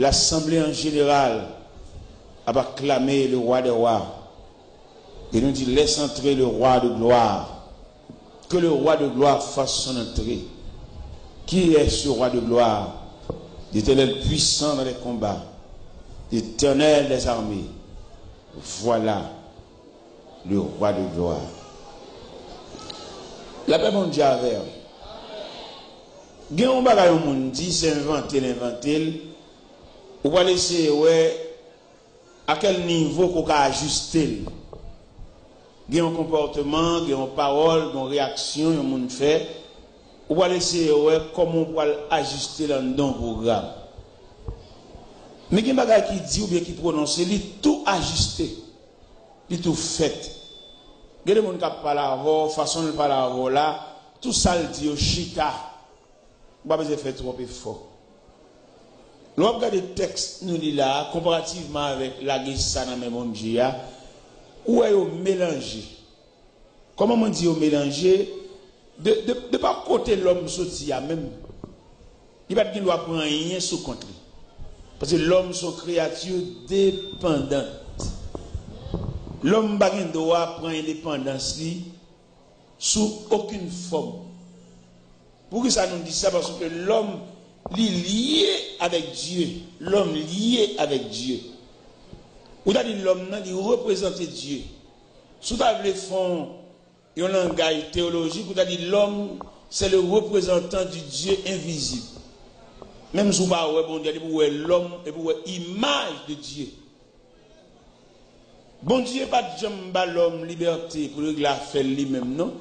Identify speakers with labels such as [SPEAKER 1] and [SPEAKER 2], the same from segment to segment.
[SPEAKER 1] l'Assemblée en général a acclamé le roi des rois. Et nous dit, laisse entrer le roi de gloire. Que le roi de gloire fasse son entrée. Qui est ce roi de gloire? L'Éternel puissant dans les combats, l'Éternel des armées. Voilà le roi de gloire. La paix mondiale avec. Gen on bagay moun dit c'est l'inventer. Ou va laisser ouais à quel niveau qu'on a ajuster. Gen un comportement, gen une parole, une réaction, un monde fait. Ou va laisser ouais comment on va ajuster dans le programme. Mais gen bagay qui dit ou bien qui prononce, il tout ajusté. Il tout fait. Gen des monde qui parle avant, façon de parler avant là, tout ça le dit au chita. Pas besoin de faire trop effort. Nous regardons les textes, nous lisons là, comparativement avec la guise dans le même monde, où est-ce mélangé? Comment on dit au mélanger? De pas côté l'homme sorti, même. Il va dire qu'il doit prendre rien sous compte. Parce que l'homme sont créatures dépendantes. L'homme ne doit prendre indépendance sous aucune forme. Pourquoi ça nous dit ça? Parce que l'homme est lié avec Dieu. L'homme lié avec Dieu. Ou t'as dit l'homme, il représente Dieu. Si tu as fait un langage théologique, ou t'as dit l'homme, c'est le représentant du Dieu invisible. Même si vous avez bon Dieu, vous avez l'homme et vous avez l'image de Dieu. Bon Dieu, pas de jambe l'homme liberté pour régler l'affaire lui-même, non?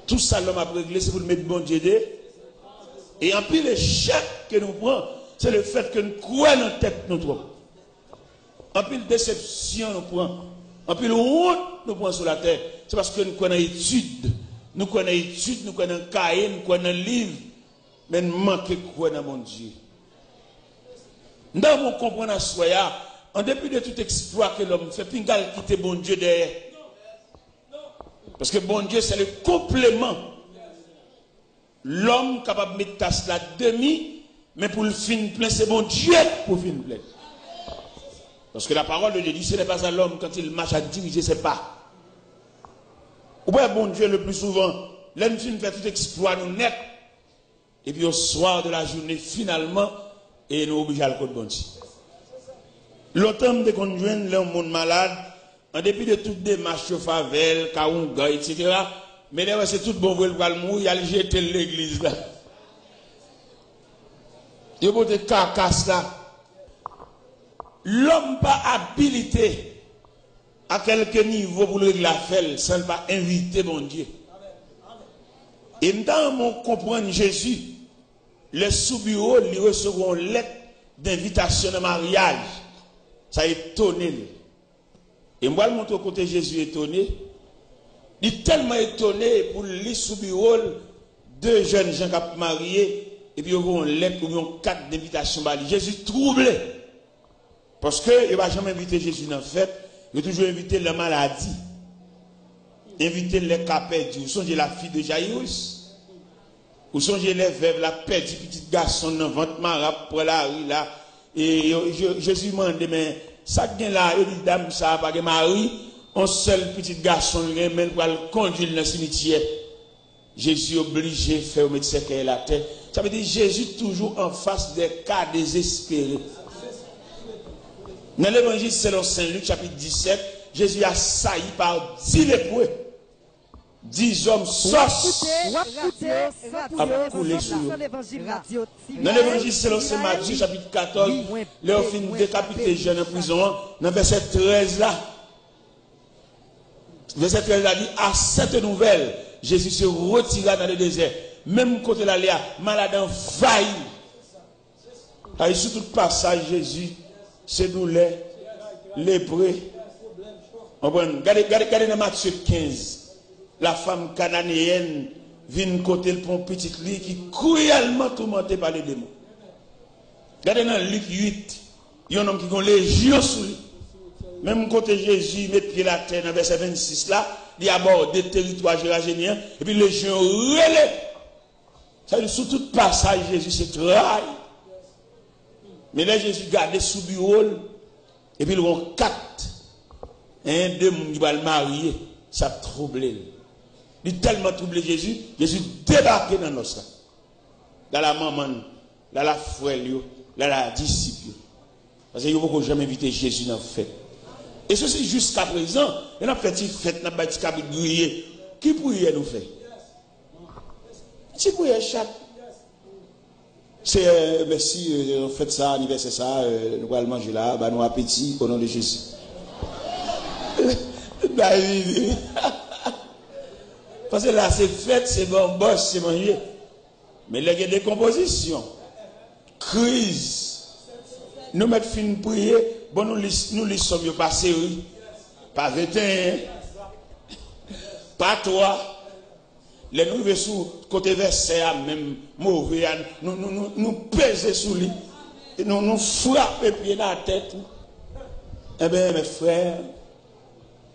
[SPEAKER 1] Tout ça, l'homme a réglé, c'est pour le mettre bon Dieu dedans. Et en plus, l'échec que nous prenons, c'est le fait que nous croyons dans la tête nous trop. En plus, déception nous prenons. En plus, honte nous prenons sur la terre. C'est parce que nous connaissons études. Nous connaissons études, nous connaissons cahier, nous connaissons livre. Mais nous manquons de croire dans mon Dieu. Nous devons comprendre à soi, en dépit de tout exploit que l'homme fait, pingal quitter bon Dieu derrière. Parce que bon Dieu, c'est le complément. L'homme capable de mettre tasse la demi, mais pour le fin plein, c'est bon Dieu pour le fin plein. Parce que la parole de Dieu dit, ce n'est pas à l'homme quand il marche à diriger ses pas. Ou bien bon Dieu le plus souvent, l'homme fait tout exploit nous net, et puis au soir de la journée, finalement, et nous oblige à le code bon Dieu. Longtemps de conjoindre l'homme monde malade, en dépit de toutes les marches au favel, Kaounga, etc., mais là, c'est tout bon, il va le mourir, il a jeté l'église là. Il a des carcasses là. L'homme pas habilité à quelque niveau pour le faire, sans pas inviter mon Dieu. Et dans mon comprendre Jésus, les sous-bureaux lui recevront une lettre d'invitation de mariage. Ça a étonné. Et moi, je montre au côté Jésus étonné. Il est tellement étonné pour lui sous-bureau, deux jeunes gens qui ont marié, et puis ils ont une lettre, ils ont 4 d'invitation. Jésus troublé. Parce qu'il ne va jamais inviter Jésus dans la fête, il va toujours inviter la maladie. Inviter les cas perdus. Vous songez la fille de Jairus? Vous songez les veuves, la perdu petit garçon dans le ventre marab pour la rue là. Et Jésus m'a dit, mais ça qui est là, il dit, dame, ça n'a pas de mari. Un seul petit garçon même pour le conduire dans le cimetière. Jésus est obligé de faire mettre séquelles la tête. Ça veut dire Jésus toujours en face des cas désespérés. Dans l'évangile selon Saint Luc, chapitre 17, Jésus a sailli par 10 lépreux. 10 hommes sauces a coulé sur eux. Dans l'évangile selon Saint Matthieu, chapitre 14, leur fin décapité jeune en prison, dans verset 13 là. Verset 13 a dit, à cette nouvelle, Jésus se retira dans le désert. Même côté là, malade envahi. Et sur tout passage, Jésus, c'est douleur, lépreux. Regardez dans Matthieu 15. La femme cananéenne vient côté le pont petit lit qui est cruellement tourmenté par les démons. Regardez dans Luc 8. Il y a un homme qui a une légion sur lui. Même côté Jésus met pied la terre dans verset 26 là, il aborde des territoires géragéniens, et puis les gens relèvent. Ça veut dire, sous tout passage, Jésus se trahi. Mais là, Jésus gardait sous bureau, et puis ils ont 4, deux qui vont le marier, ça a troublé. Il a tellement troublé Jésus, Jésus débarqué dans nos sangs. Dans la maman, dans la frère, dans la disciple. Parce qu'il ne faut jamais inviter Jésus dans la fête. Et ceci jusqu'à présent, il y a une petite fête, dans petit cabine grillé. Qui pourrait nous faire? Qui pourrait chaque? C'est, merci, on fait ça, anniversaire ça, nous allons manger là, bah, nous appétit au nom de Jésus. Parce que là, c'est fête, c'est bon, boss, c'est manger. Mais là, il y a des compositions. Crise. Nous mettons fin de prier, bon, nous les sommes pas sérieux. Pas 21, pas toi. Les nous sous côté verset, même mauvais, nous pèsons sous lui. Et nous frappons pied dans la tête. Eh bien, mes frères,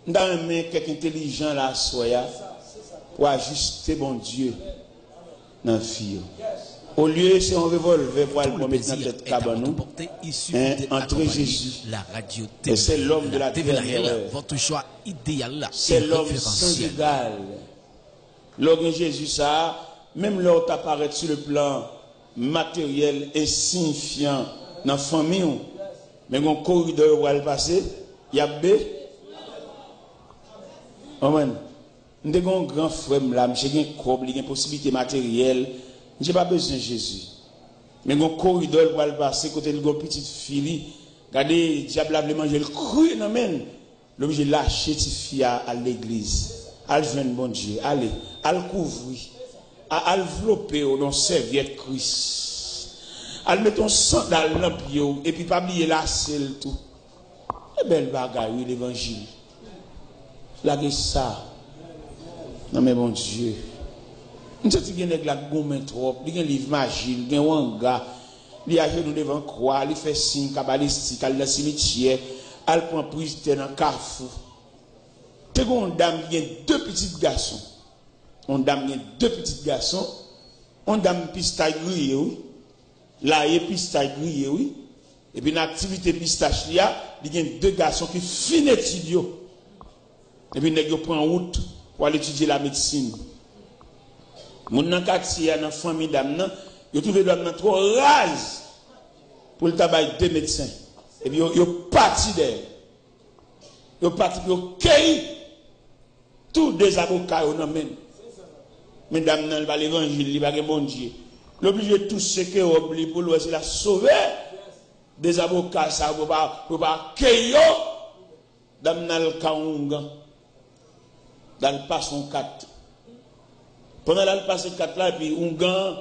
[SPEAKER 1] dans un main quelqu'un intelligent là, soya, pour ajuster bon Dieu dans la vie. Au lieu, si on revolver pour aller mettre dans tête cabanou, entre Jésus, et c'est l'homme de la dernière heure.
[SPEAKER 2] Votre choix idéal,
[SPEAKER 1] c'est l'homme sans égal. Lorsque Jésus ça, même là où apparaît sur le plan matériel et signifiant dans la famille, mais un corridor où elle passe, il y a B. Amen. Nous avons un grand frère là, j'ai une possibilité matérielle. Je n'ai pas besoin de Jésus. Mais mon corridor pour aller passer, côté de une petite fille, regardez, diable a manger le cru, non, mais l'objet lâcher cette fille à l'église. Elle joue bon Dieu. Allez, elle couvrir. Elle envelopper dans serviette Christ. Elle met ton sandal dans le pied, et puis pas oublier la selle tout. Et belle bagaille, l'évangile. Là, ça. Non, mais bon Dieu. Nous avons dit que la gomme trop, il y a un livre magique, il y a un wanga, il y a nous devant croix, il fait signe cabalistique, il y a le cimetière, il prend prise dans le carrefour. Tu as une dame qui a 2 petits garçons. Une dame qui a 2 petits garçons. Une dame pistache grillée, oui. Là, il y a pistache grillée, oui. Et puis, dans l'activité pistache, il y a 2 garçons qui finissent l'étude. Et puis, ils prennent route pour aller étudier la médecine. Mon nan quartier dans famille dame yo trouvé dame trop rase pour le tabac 2 médecins et puis yo parti d'elle yo parti yo cueilli tous des avocats au nom même mesdames nan va l'évangile il va que bon Dieu l'obligé tout ce que obligé pour le c'est la sauver des avocats ça pour pas cueilli dame nan kaunga dans le passon 4. Pendant la passe 4 là, et puis on gagne,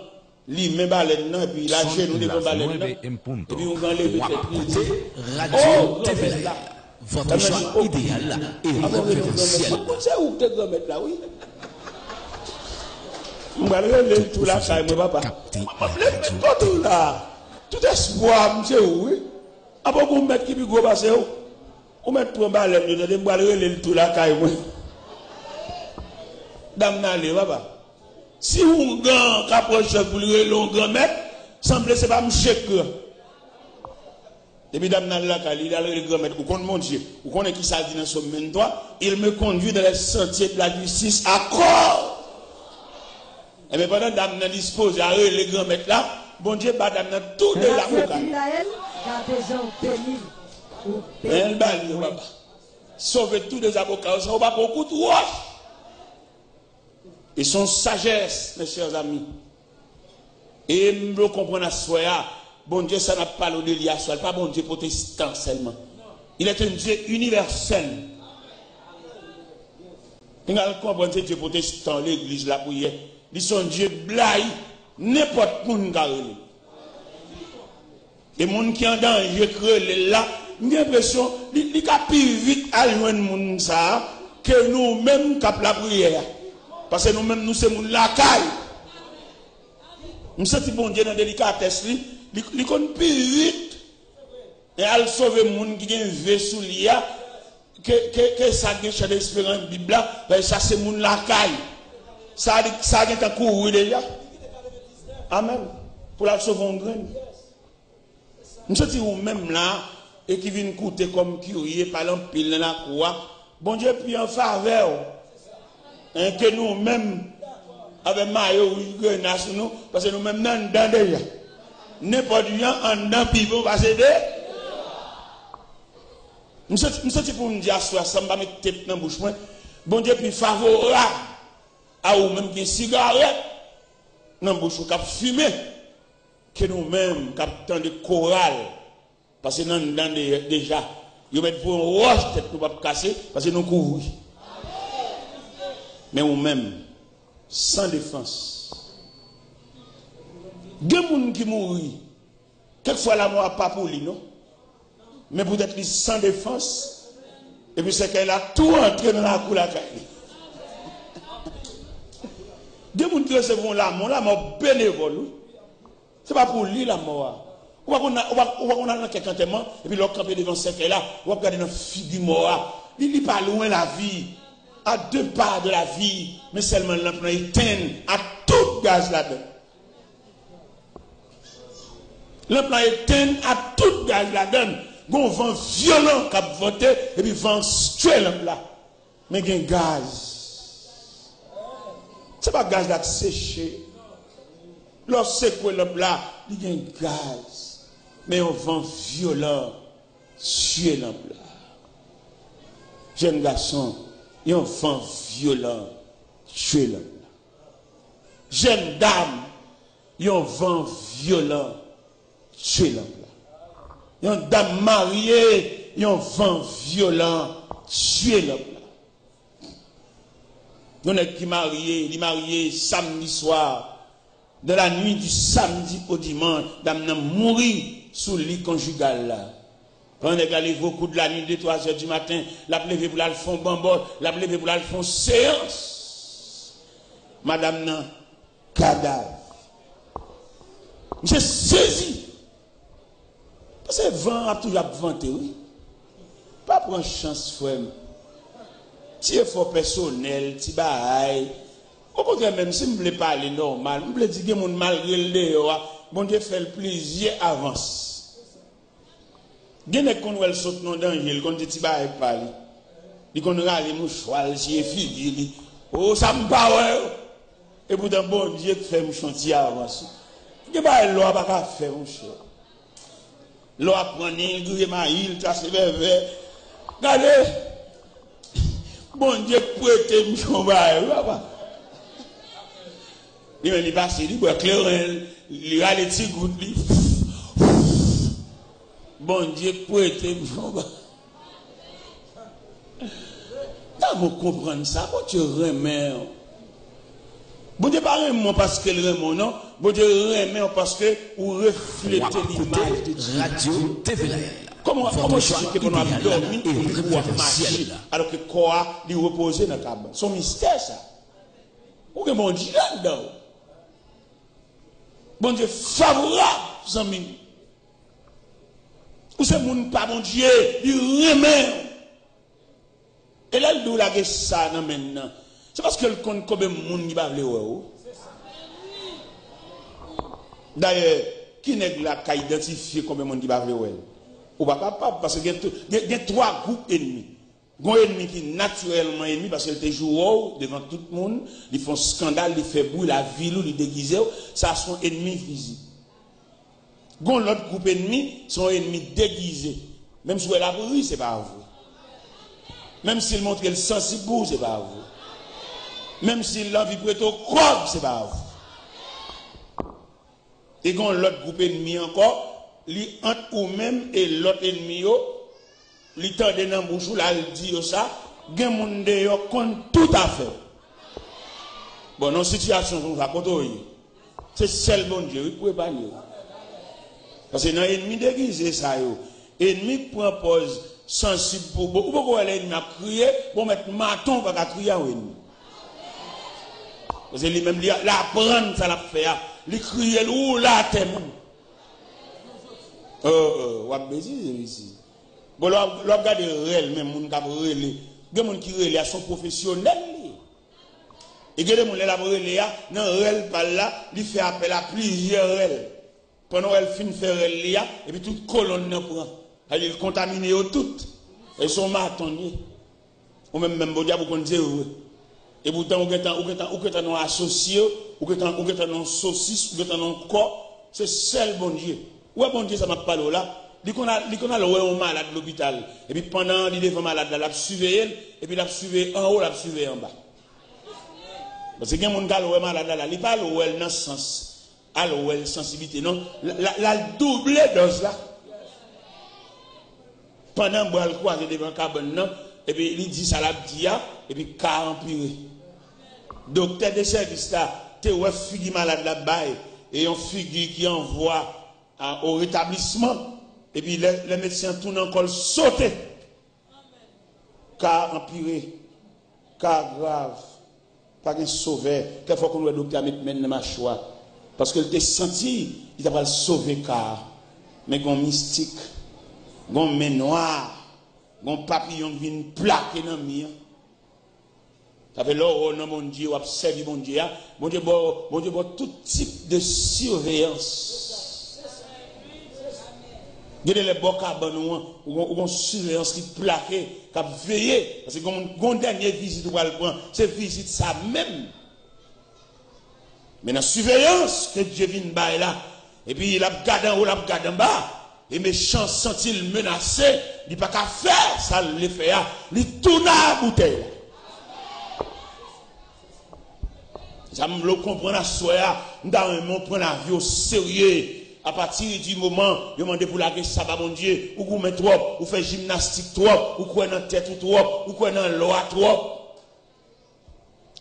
[SPEAKER 1] lui, même baleine, et puis la chaîne, nous devons baleine, et puis on gagne les
[SPEAKER 2] Radio TV, votre choix idéal et référentiel.
[SPEAKER 1] C'est où que tu mettre là, oui? Je vais aller tout là, ça, mon papa. Tout là, tout espoir, c'est où, oui? Après, vous mettez qui peut passer où? Vous mettez pour baleine, je vais aller tout là, moi. Dame Nale, papa. Si on gagne, qu'approche pour le long grand maître, semble c'est pas monsieur. Et puis dame Nale, il a le grand maître, vous connaissez mon Dieu, vous connaissez qui ça dit dans son même droit, il me conduit dans les sentiers de la justice à corps. Et bien pendant dame Nale dispose à eux, les grands maîtres là, bon Dieu, bah dame Nale tout de l'avocat. Elle balle, papa. Sauver tous les avocats, ça va pas beaucoup de roche. Et son sagesse, mes chers amis. Et me comprendre à soi, bon Dieu, ça n'a pas l'odeur à soi, pas bon Dieu protestant seulement. Il est un Dieu universel. Il a compris Dieu protestant, l'église, la prière. Il est un Dieu blaye, n'importe qui qui a. Et les gens qui sont en danger, là, j'ai l'impression qu'il a plus vite à loin ça que nous-mêmes qui avons la prière. Parce que nous-mêmes, nous sommes la caille. Nous sommes bon Dieu dans la délicatesse, il connaît plus vite. Et elle sauve les gens qui ont un vaisseau que ça a une d'espérance Bible, ça c'est mon la caille. Ça a un couru déjà. Amen. Pour la sauver en graine. Nous sommes même là, et qui viennent coûter comme curieux, par exemple, pile dans la cour. Bon Dieu, puis en faveur, que nous-mêmes, avec Mario ou Grenas, nous, parce que nous-mêmes, nous sommes déjà. N'importe quoi, en dedans, puis bon, va s'aider. Nous sommes pour nous dire, ça ne va pas mettre tête dans la bouche. Bon Dieu, puis favorable à ou même qui cigarette dans la bouche, qui fumer, que nous-mêmes, qui avons de chorale. Parce que nous sommes déjà, nous mettons pour une roche, tête nous pas casser, parce que nous courons. Mais nous-mêmes, sans défense. Il y a des gens qui mourent. Quelquefois la mort pas pour lui, non? Mais peut-être sans défense. Et puis c'est qu'elle a tout entré dans la cour la caille. Il y a des gens qui recevront la mort bénévole. Ce n'est pas pour lui la mort. On va dans quelqu'un tellement, et puis l'autre campé devant ce qu'elle là, on va regarder dans le fil du mort. Il n'est pas loin la vie, à 2 pas de la vie, mais seulement l'emploi éteint à tout gaz là-dedans. L'emploi éteint à tout gaz là-dedans. Gon vent violent qui a voté, et puis vent tuer l'emploi. Mais il y a un gaz. Ce n'est pas gaz là séché. Lorsque l'emploi, il y a un gaz. Mais un vent violent tuer l'emploi. Jeune garçon, il y a un vent violent tuer l'emploi. Jeune dame, il y a un vent violent tuer l'emploi. Il y a une dame mariée, il y a un vent violent tuer l'emploi. Il y a qui marié, il est marié samedi soir. De la nuit du samedi au dimanche, dame n'a mouru sous le lit conjugal là. Quand on est beaucoup de la nuit, 2-3 heures du matin, la plève pour la font bambol, la plève pour la font séance. Madame n'a cadavre. J'ai saisi. Parce que le vent a toujours vanté, oui. Pas prendre chance, frère. Si effort personnel, si bail. Au contraire, même si je ne voulais pas aller normal, je voulais dire que mon malgré le dehors, bon Dieu fait le plaisir, avance. Il y a des gens qui sautent dans le danger, quand ils disent que je parle. Ils disent que les mouchoirs, les filles, oh, ça me parle. Et pourtant, bon Dieu fait un chantier avance. Il n'y a pas de loi à faire, mon cher. Loi prend une grille, ma île, ça se fait. Regardez, bon Dieu prête, mon cher. Il passe, il boit clair, il a les petits gouttes. Bon Dieu, prête, vous comprenez ça, bon Dieu remet. Bon Dieu pas remet parce que le remet, non. Bon Dieu remet parce que vous reflétez l'image de Dieu.
[SPEAKER 2] Radio TV.
[SPEAKER 1] Comment expliquer qu'on a dormi et qu'on a marché alors que le corps lui repose dans la cabane? Son mystère, ça. Ou que mon Dieu là-dedans. Bon Dieu favorable, amis. Ou c'est mon pas mon Dieu, il remet. Et là, il doit la ça maintenant. C'est parce que le compte combien de monde qui va aller où. D'ailleurs, qui n'est là qui identifie combien de monde qui va aller où? Ou pas capable parce qu'il y a 3 groupes ennemis. Il y a un ennemi qui est naturellement ennemi parce qu'il joue devant tout le monde, ils font scandale, ils font bruit, la ville, ils déguisent, ça sont ennemis physiques. Il y a l'autre groupe ennemi, sont ennemis déguisés. Même si vous la bruit, ce n'est pas vous. Même s'il montre le sensible, ce n'est pas vous. Même s'il l'envie pour être au corps, ce n'est pas vous. Et il y a l'autre groupe ennemi encore, li entre ou même et l'autre ennemi, li tande nan bouchou la dit ça, gen moun de yo kon tout à fait. Bon, dans situation comme ça, c'est seul bon Dieu, il peut pas dire. Parce que dans l'ennemi déguisé ça yo, ennemi prend pause sensible pour beaucoup, pourquoi l'ennemi a crié, pour mettre maton pas crier au ennemi. Parce que lui-même la prendre ça l'a fait, il crier ou la thème. Wa bêtise ici. Bon, là, regardez réel, même, mon cap relais. Il y a des gens qui relais, sont professionnels. Et il y a des gens qui relais, non, réel, par là, il fait appel à plusieurs réels. pendant qu'elle finit de faire l'IA, et puis toute colonne ne prend. Elle est contaminée au tout. Elles sont martonnées. Ou même bon diable, vous dire et pourtant, vous êtes associé, vous êtes en saucisse, vous êtes en corps, c'est seul bon Dieu. Ouais, bon Dieu, ça m'a parlé là. Il qu'on a le malade de l'hôpital. Et puis pendant qu'il est malade, il a surveillé, et puis il a surveillé en haut, il a surveillé en bas. Parce que quand on a le malade là, il n'est pas le dans le sens, à la sensibilité, non. La double dose là. Pendant que je croise devant le carbone, et puis il dit ça la dia, et puis car empiré. Docteur de service là, tu es figure malade là-bas, et on figure qui envoie au rétablissement, et puis les médecins tournent encore sauter. Car empiré, car grave, pas un sauveur. Quelquefois qu'on le docteur met dans ma choix. Parce qu'il t'a senti, il t'a pas sauvé car, mais qu'on mystique. Gon main noire, gon papillon qui vient plaquer dans mien. Ça fait là non mon Dieu, observe mon Dieu, bon tout type de surveillance. Regardez les beaux cabanes ou une surveillance qui plaque, qui veille, parce que gon dernière visite ou va le prendre, c'est visite ça même. Mais dans la surveillance que Dieu vient de là, et puis il a gardé en haut, il a gardé en bas. Et méchant sent-il menacé, il n'a pas qu'à faire ça, le fait, il tourne à la bouteille. Ça me le comprend à soi, nous devons prendre la vie au sérieux. À partir du moment, je demande pour la ça va mon Dieu, ou vous mettez trop, ou faites gymnastique trop, ou quoi dans la tête trop, ou quoi dans l'eau trop,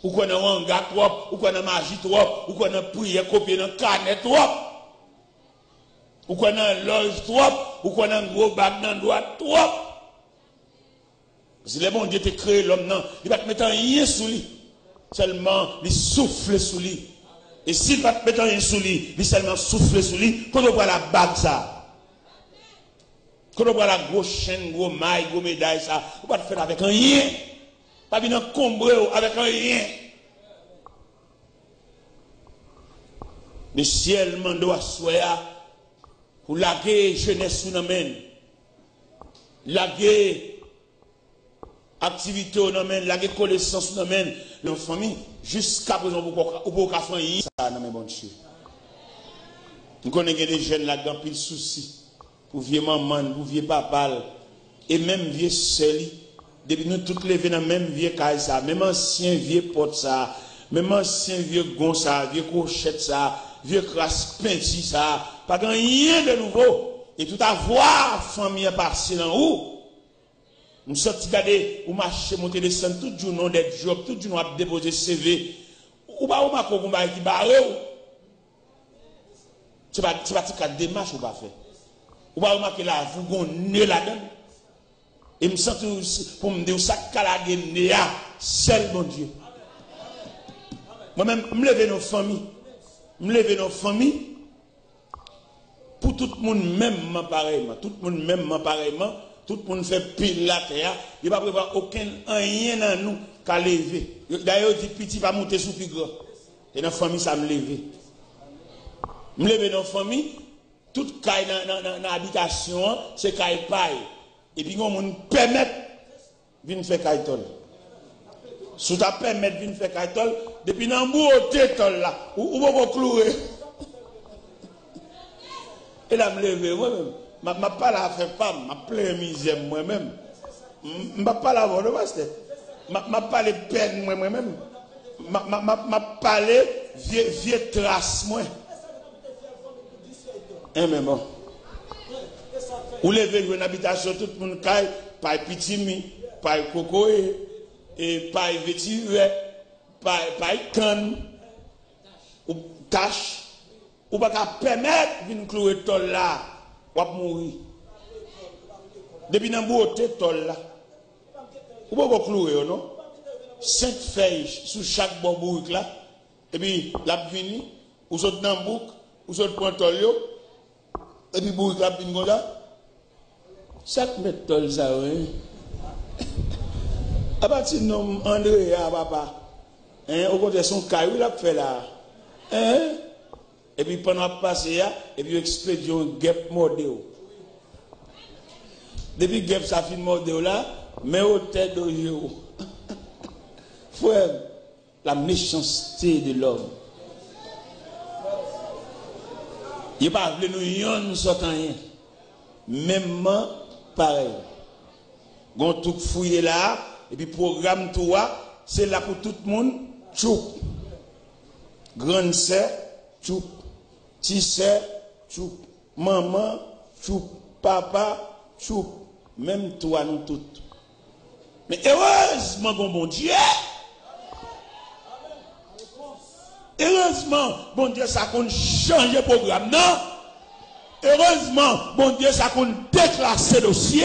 [SPEAKER 1] ou quoi dans l'anga trop, ou quoi dans la magie trop, ou quoi dans la prière copier dans le carnet trop. Ou qu'on a un loge trop, ou qu'on a un gros bac dans le doigt trop. Si le bon Dieu t'a créé l'homme, non, il va te mettre rien sous lui. Seulement, il souffle sous lui. Et s'il va te mettre rien sous lui, il seulement souffle sous lui. Quand on voit la bague, ça. Quand on voit la grosse chaîne, gros maille, gros médaille, ça. On va te faire avec rien. Pas venir encombrer avec rien. Le ciel m'a doit soya. Pour laguer jeunesse sous l'amène, laguer activité sous l'amène, laguer connaissance sous l'amène, la famille, jusqu'à présent, vous pouvez faire ça dans mes bons Dieu. Nous connaissons des jeunes là-dedans, pile souci, pour vieux maman, pour vieux papa, et même vieux seul, depuis nous tous levés dans même vieux caille ça, même ancien vieux pote ça, même ancien vieux gon ça, vieux cochette ça, vieux crasse pinti ça, pas rien de nouveau. Et tout avoir famille passé dans où? Nous sommes regardés, ou marcher, monter, descendre, tout jour, non, des jobs, tout jour, nous déposer CV. Ou pas, ou ma combat qui barre, c'est pas de démarche ou pas faire. Ou pas, ou ma que là, vous gonez là-dedans. Et me sens pour me dire, ça, calage, néa, seul bon Dieu. Moi-même, me lever nos familles. Me lever nos familles. Pour tout le monde même pareillement, tout le monde même pareillement, tout le monde fait pile la terre, il ne va pas prévoir aucun rien dans nous qu'à lever. D'ailleurs, il dit petit va monter sous plus grand. Et dans la famille, ça me lever. Me lever dans la famille, toute caille dans l'habitation, c'est caille paille. Et puis, on me permet de faire caille tol. Si tu permet de faire caille tol, depuis dans le bout tol là, où vous clouer. Et là, je me lève moi-même. Je ne pas la faire pas, je plein misère moi-même. Je ne pas la voir, je ne pas les peines moi-même. Je ne pas les vieux traces moi. Mais bon. Ou lever une habitation, tout le monde caille, pas petit, pas coco, et pas vétiver, pas canne, ou tâche. Ou pas permettre de clouer tol là, ou à mourir. Depuis dans beauté tol là. Ou pas clouer non? 5 feuilles sous chaque bon là. Et puis la vini, ou saute dans bouc, ou saute prend tol yo. Et puis bourrique la vini comme ça. Chaque mètre tol ça oui. À partir de nom André papa. Hein, au côté son caillou il a fait là. Hein? Et puis pendant passer, et puis expédition guêpe mordéo. Depuis guêpe ça fin mordéo là, mais au tête de Jéhovah. Frère, la méchanceté de l'homme. Il pas voulu nous yon sortant rien. Même pareil. Gon tout fouillé là et puis programme toi, c'est là pour tout le monde. Tchoup. Grande sœur, tchoup. Petit sœur, tchoup. Maman, tchoup. Papa, tchoup. Même toi nous toutes. Mais heureusement bon Dieu. Heureusement, bon Dieu, ça qu'on change le programme, non? Heureusement, bon Dieu, ça qu'on déclasse le dossier.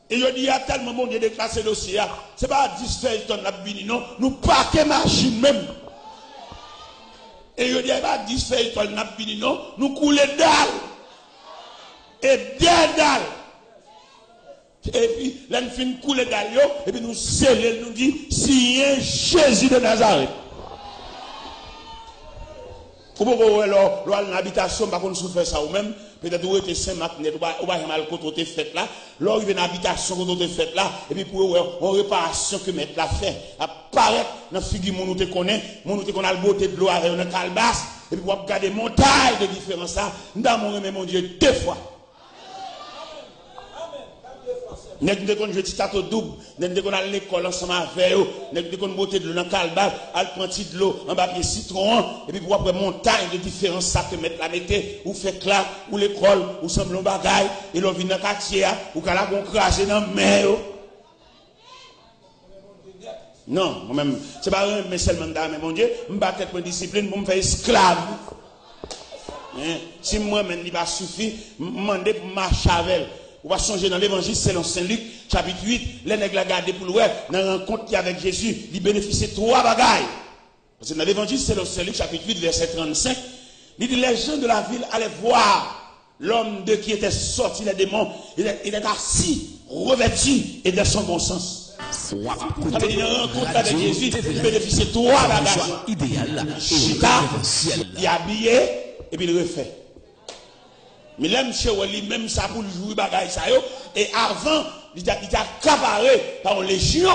[SPEAKER 1] Et je dis, il y a tellement bon Dieu déclasse le dossier. Ce n'est pas 10 feuilles tonnes la bini, non? Nous paquons machine même. Et je dis, il n'y a pas 10 feuilles tonnes la bini, non? Nous coulons dalle. Et des dalles. Et puis, là, nous finissons de couler d'ailleurs, et puis nous scellons, nous disons, si y a Jésus de Nazareth. Comment vous voyez l'habitation, par contre, souffrir ça ou même, peut-être vous êtes Saint-Marc, vous avez mal quand vous êtes fait là, là, vous avez une habitation quand vous êtes fait là, et puis pour une réparation que mettre la fait, apparaître dans la figure, nous te connaît, nous te connaît la beauté de l'eau avec une calebasse, et puis vous regardez montagne de différence, dans mon Dieu, 2 fois. Nèg de kon je ti tato double, nèg de kon à l'école ensemble avec eux, nèg de kon beauté de l'eau dans calbas, al prend ti de l'eau en papier citron et puis pour après montagne de différents sacs que mettre la mettez ou fait clap ou l'école ou semblon bagaille et l'on vient dans quartier ou kala gon craser dans mer. Non, moi-même c'est pas mais seulement dans mais mon Dieu, m'ba tête mon discipline pour me faire esclave. Si moi-même il pas suffit, demander pour marcher avec. On va changer dans l'évangile selon Saint Luc, chapitre 8, les nègres la garder pour le dans la rencontre avec Jésus, il bénéficie 3 bagailles. Parce que dans l'évangile selon Saint Luc, chapitre 8, verset 35, il dit les gens de la ville allaient voir l'homme de qui était sorti les démons, il est assis, revêtu et de son bon sens. Ça veut dire dans la rencontre avec Jésus, il bénéficie 3 bagages.
[SPEAKER 2] Idéal,
[SPEAKER 1] Chita, il est habillé et puis il refait. Mais là, M. Wali, même ça pour jouer bagaille ça yo, et avant, il a accaparé par une légion.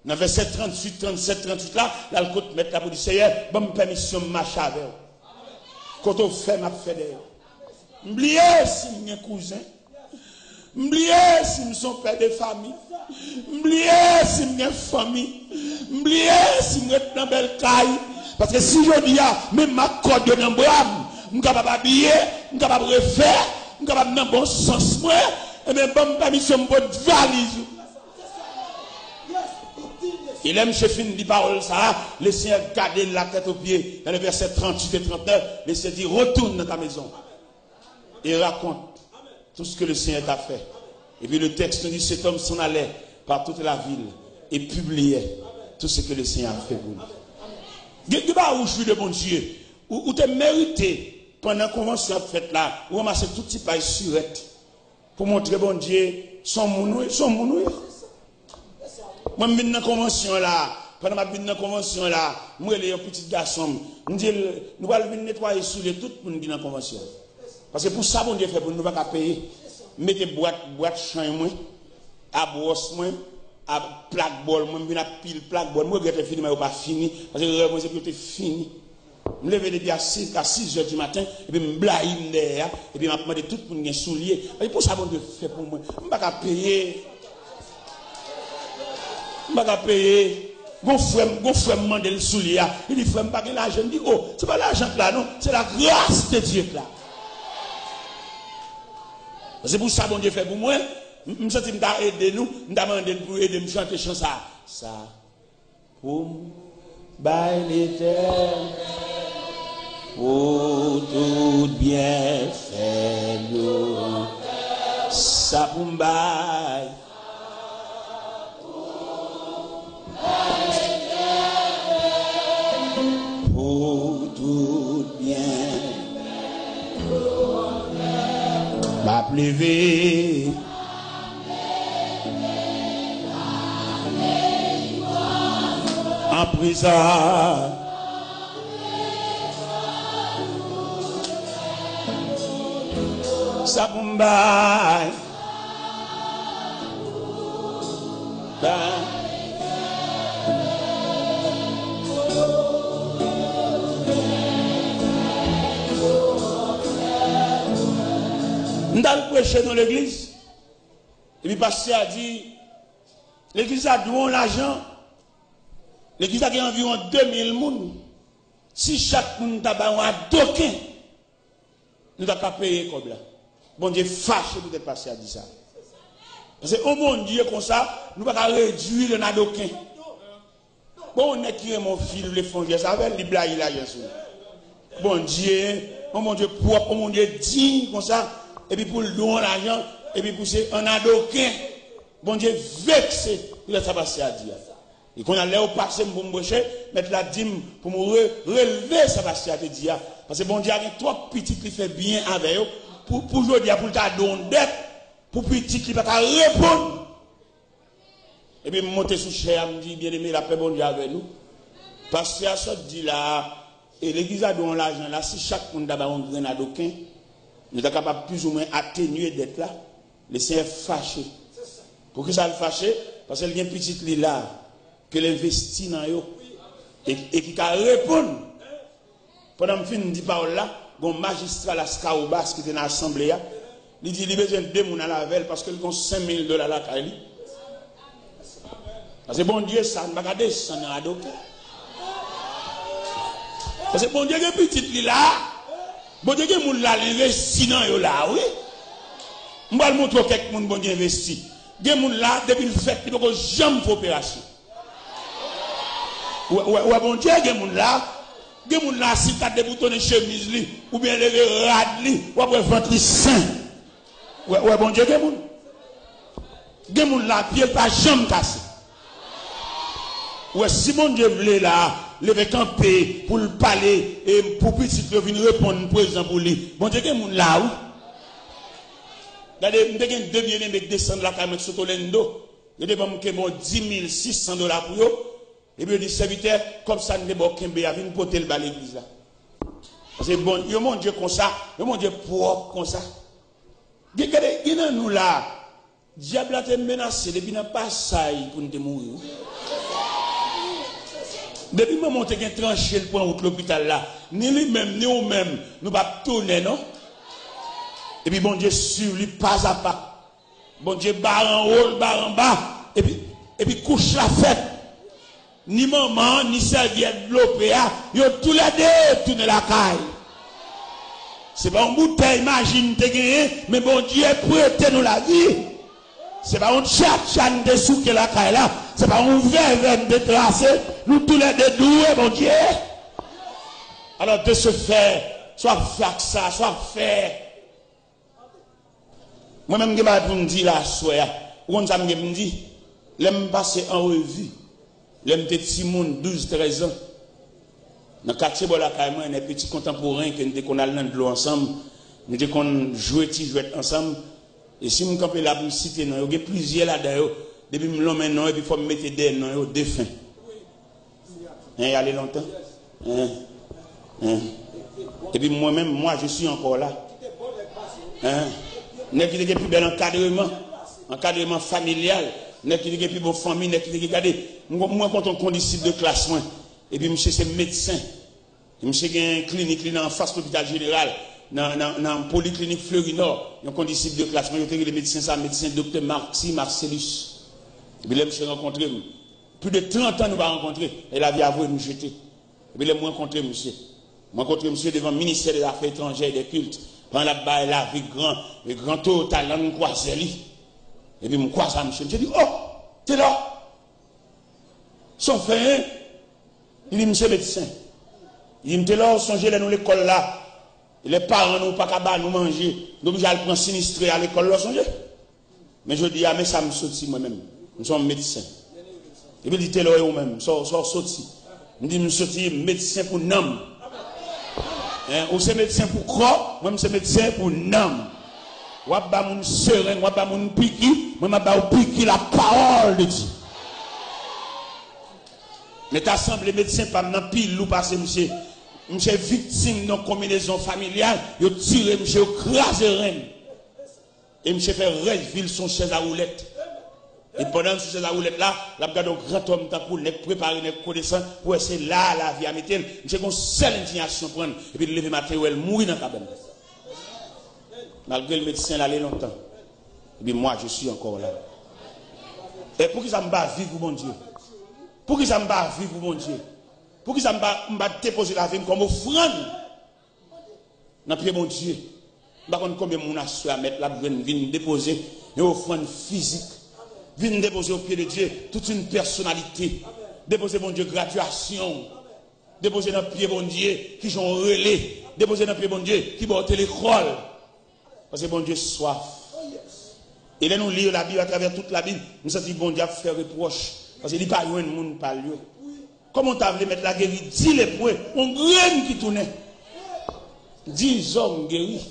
[SPEAKER 1] Dans verset 38, 37, 38 là, là, le côté mettre la pour dire, Seigneur, bonne permission de marcher avec vous. Quand on fait, m'a fait d'ailleurs. M'oubliez si je suis cousin. M'oubliez si je suis père de famille. M'oubliez si je suis famille. M'oubliez si je suis dans belle caille. Parce que si je dis, même ma corde dans le bras, je suis capable d'habiller, je suis capable de refaire, je suis capable de bon sens, et bien, bonne permission de valise. Il aime chez fin dit parole ça, le Seigneur garde la tête aux pieds. Dans le verset 38 et 39, le Seigneur dit retourne dans ta maison. Et raconte tout ce que le Seigneur t'a fait. Et puis le texte nous dit cet homme s'en allait par toute la ville et publiait tout ce que le Seigneur a fait pour nous. Il y a où je suis de bon Dieu, où tu as mérité pendant la convention faite là, où on masse tout petit paille surette pour montrer bon Dieu son mounoué. Moi, je suis dans la convention là, pendant que je suis dans la convention là, moi, je suis un petit garçon, nous allons nettoyer sous les tout le monde dans la convention. Parce que pour ça, bon Dieu fait pour nous pas payer. Mettez boîte champ moi, à brosse moi, à plaque bol moi, à pile plaque bol. Moi, je vais finir, mais pas fini. Parce que moi, c'est fini. Je me lève depuis à 6 h du matin, et puis je me blague derrière, et puis je me demande tout pour me soulier. Pour ça, bon Dieu fait pour moi. Je ne vais pas payer. Je ne vais pas payer. Mon frère me demande le soulier. Il dit, frère, je ne vais pas l'argent. Je dis, oh, ce n'est pas l'argent là, non, c'est la grâce de Dieu là. C'est pour ça, bon Dieu fait pour moi. Je me sens que je aider nous, je demande pour aider me chanter chanson ça. Ça, pour bail l'éternel, pour tout bien faire, ça pour bail. Pour tout bien. Ma pleuvé. En prison. ça pour m'baille. Nous allons prêcher dans l'église. Et puis, le pasteur a dit, l'église a donné l'argent. L'église a environ 2000 personnes. Si chaque monde a un token, nous n'avons pas payé comme là. Bon Dieu, fâché pour être pasteur a dit ça. Parce que, au bon Dieu, comme ça, nous ne pouvons pas réduire le nadoquin. Bon, on est qui est mon fil, les fonds, ça va, les blagues là, bon Dieu, propre, oh mon Dieu, digne, comme ça, et puis pour le don l'argent, et puis pour c'est un adoquin. Bon Dieu, vexé, il a ça passé à dire. Et qu'on a l'air au passé pour me brocher, mettre la dîme pour me relever, ça passé à dire. Parce que bon Dieu, il y a trois petits qui fait bien avec eux, pour aujourd'hui, pour le tas don dette, pour petit qui ne peut pas répondre. Et puis, monter sous cher, me dit, bien aimé, la paix, bon Dieu, avec nous. Parce que ça dit là, et l'église a donné l'argent là, si chaque monde a un grain d'aucun, nous sommes capables plus ou moins atténuer d'être là, laisser fâché. Pour que ça le fâche, parce qu'il y a une petite lit là, que l'investit dans eux, et qui peut répondre. Pendant que je dis par là, un magistrat, la Skaoubas, qui était dans l'assemblée, il dit, il a besoin de 2 personnes à la veille, parce qu'il a $5 000 là, parce que bon Dieu, ça ne va pas descendre à l'adopter. Parce que bon Dieu, il y a une petite là. Bon Dieu, il y a un monde là, investi dans là, oui. Je vais montrer quelques monde bon Dieu investi. Il y a un monde là, depuis le fait, il n'y a jamais fait opération. Ouais, bon Dieu, il y a un monde là. Il y a un monde là, si tu as des boutons de chemise, ou bien les rades, ou bien ventre sain. Ouais, bon Dieu, il y a un monde. Il y a un monde là, pied pas jamais cassé. Ouais, si mon Dieu voulait là, lever camper pour le parler et pour petit venir répondre président pour lui. Bon Dieu, il y a des gens là où? Regardez, il y a deux bien-aimés qui descendent là, comme sur Tolendo. Il y a des gens qui ont 10 600 $. Pour eux. Et puis, les serviteurs, comme ça, ils ont viennent porter le bas l'église là. Parce que bon, il y a mon Dieu comme ça, il y a mon Dieu propre comme ça. Regardez, il y a nous là, diable a été menacé, depuis n'a pas ça pour nous mourir. Depuis que nous avons tranché le point de l'hôpital là, ni lui-même, ni nous-mêmes, nous ne pouvons pas tourner, non? Et puis bon Dieu suit lui pas à pas. Bon Dieu barre en haut, barre en bas. Et puis couche la fête. Ni maman, ni serviette l'opéra, ils ont tous les deux tourné la caille. C'est pas une bouteille, imagine, t'es gagné, mais bon Dieu prête nous la vie. C'est pas un chat de souke la caille là. C'est pas un verre de tracé. Nous tous les deux doués, mon Dieu. Alors de ce fait, soit faire ça, soit faire. Moi-même, je vais vous dire là, soya. Ou on me dit, l'aime passer en revue. L'aime petit monde, 12, 13 ans. Dans le quartier, il y a des petits contemporains qui nous allons dans de l'eau ensemble. Nous avons joué ensemble. Et si je campe là pour me citer, il y a plusieurs là-dedans. Depuis que je me et puis il faut me mettre des noms au défunt. Il y a longtemps. Et puis moi-même, moi je suis encore là. N'est qui est plus bel encadrement familial, n'est qui est plus bonne famille, n'est qui regardez, moi quand on conduit site de classe, et puis monsieur c'est médecin, monsieur a une clinique en face de l'hôpital général, dans la polyclinique Fleury Nord, il y a un conduit site de classe, il y a des médecins, ça, médecin docteur Marcellus. Et puis là, monsieur rencontré, plus de 30 ans nous avons rencontré, et la vie a voulu nous jeter. Et puis là, moi rencontré monsieur. Moi rencontré monsieur devant le ministère des Affaires étrangères et des cultes. Quand la bas la vie grand talent nous croiser lui. Et puis me croise à monsieur, je dis oh, t'es là. Son frère, il dit monsieur médecin. Il dit t'es là, songez nous l'école là. Les parents nous pas capable nous manger. Donc j'allais prendre sinistré à l'école là songez. Mais je dis ah mais ça me sorti moi-même. Nous sommes médecins. Et puis il dit t'es là vous-même, sort sorti. Il dit me sorti médecin pour nom. Ou c'est médecin pour corps, moi c'est médecin pour nom. Ou pas mon serein, ou pas mon piqui, moi pas piqui la parole de Dieu. Mais t'assemble médecin pas dans pile ou parce monsieur victime d'une combinaison familiale, il tire monsieur crasé reine. Et monsieur fait rêve, ville son chaise à roulette. Et pendant ce chaise à roulette là, la regarde un grand homme tant pour les préparer, les connaissants, pour essayer là, la vie à mettre. Monsieur une seule indignation prendre, et puis le lever matin où elle mourit dans la cabane. Malgré le médecin là, il longtemps. Et puis moi, je suis encore là. Et pour qui ça me bat vivre, mon Dieu? Pour qui ça me bat vivre, mon Dieu? Pour qui ça me bat déposer la vie comme offrande? Dans le pied, mon Dieu. Je ne sais pas combien de gens à mettre là, viennent déposer une offrande physique. Viennent déposer au pied de Dieu toute une personnalité. Déposer, mon Dieu, graduation. Déposer dans le pied, mon Dieu, qui sont relais. Déposer dans le pied, mon Dieu, qui vont à l'école. Parce que, mon Dieu, soif. Et là, nous lisons la Bible à travers toute la Bible. Nous sentons, bon Dieu, faire reproche. Parce qu'il n'y a pas de monde par lieu. Comment tu as voulu mettre la guérie? 10 les points. On graine qui tournait. 10 hommes guéris.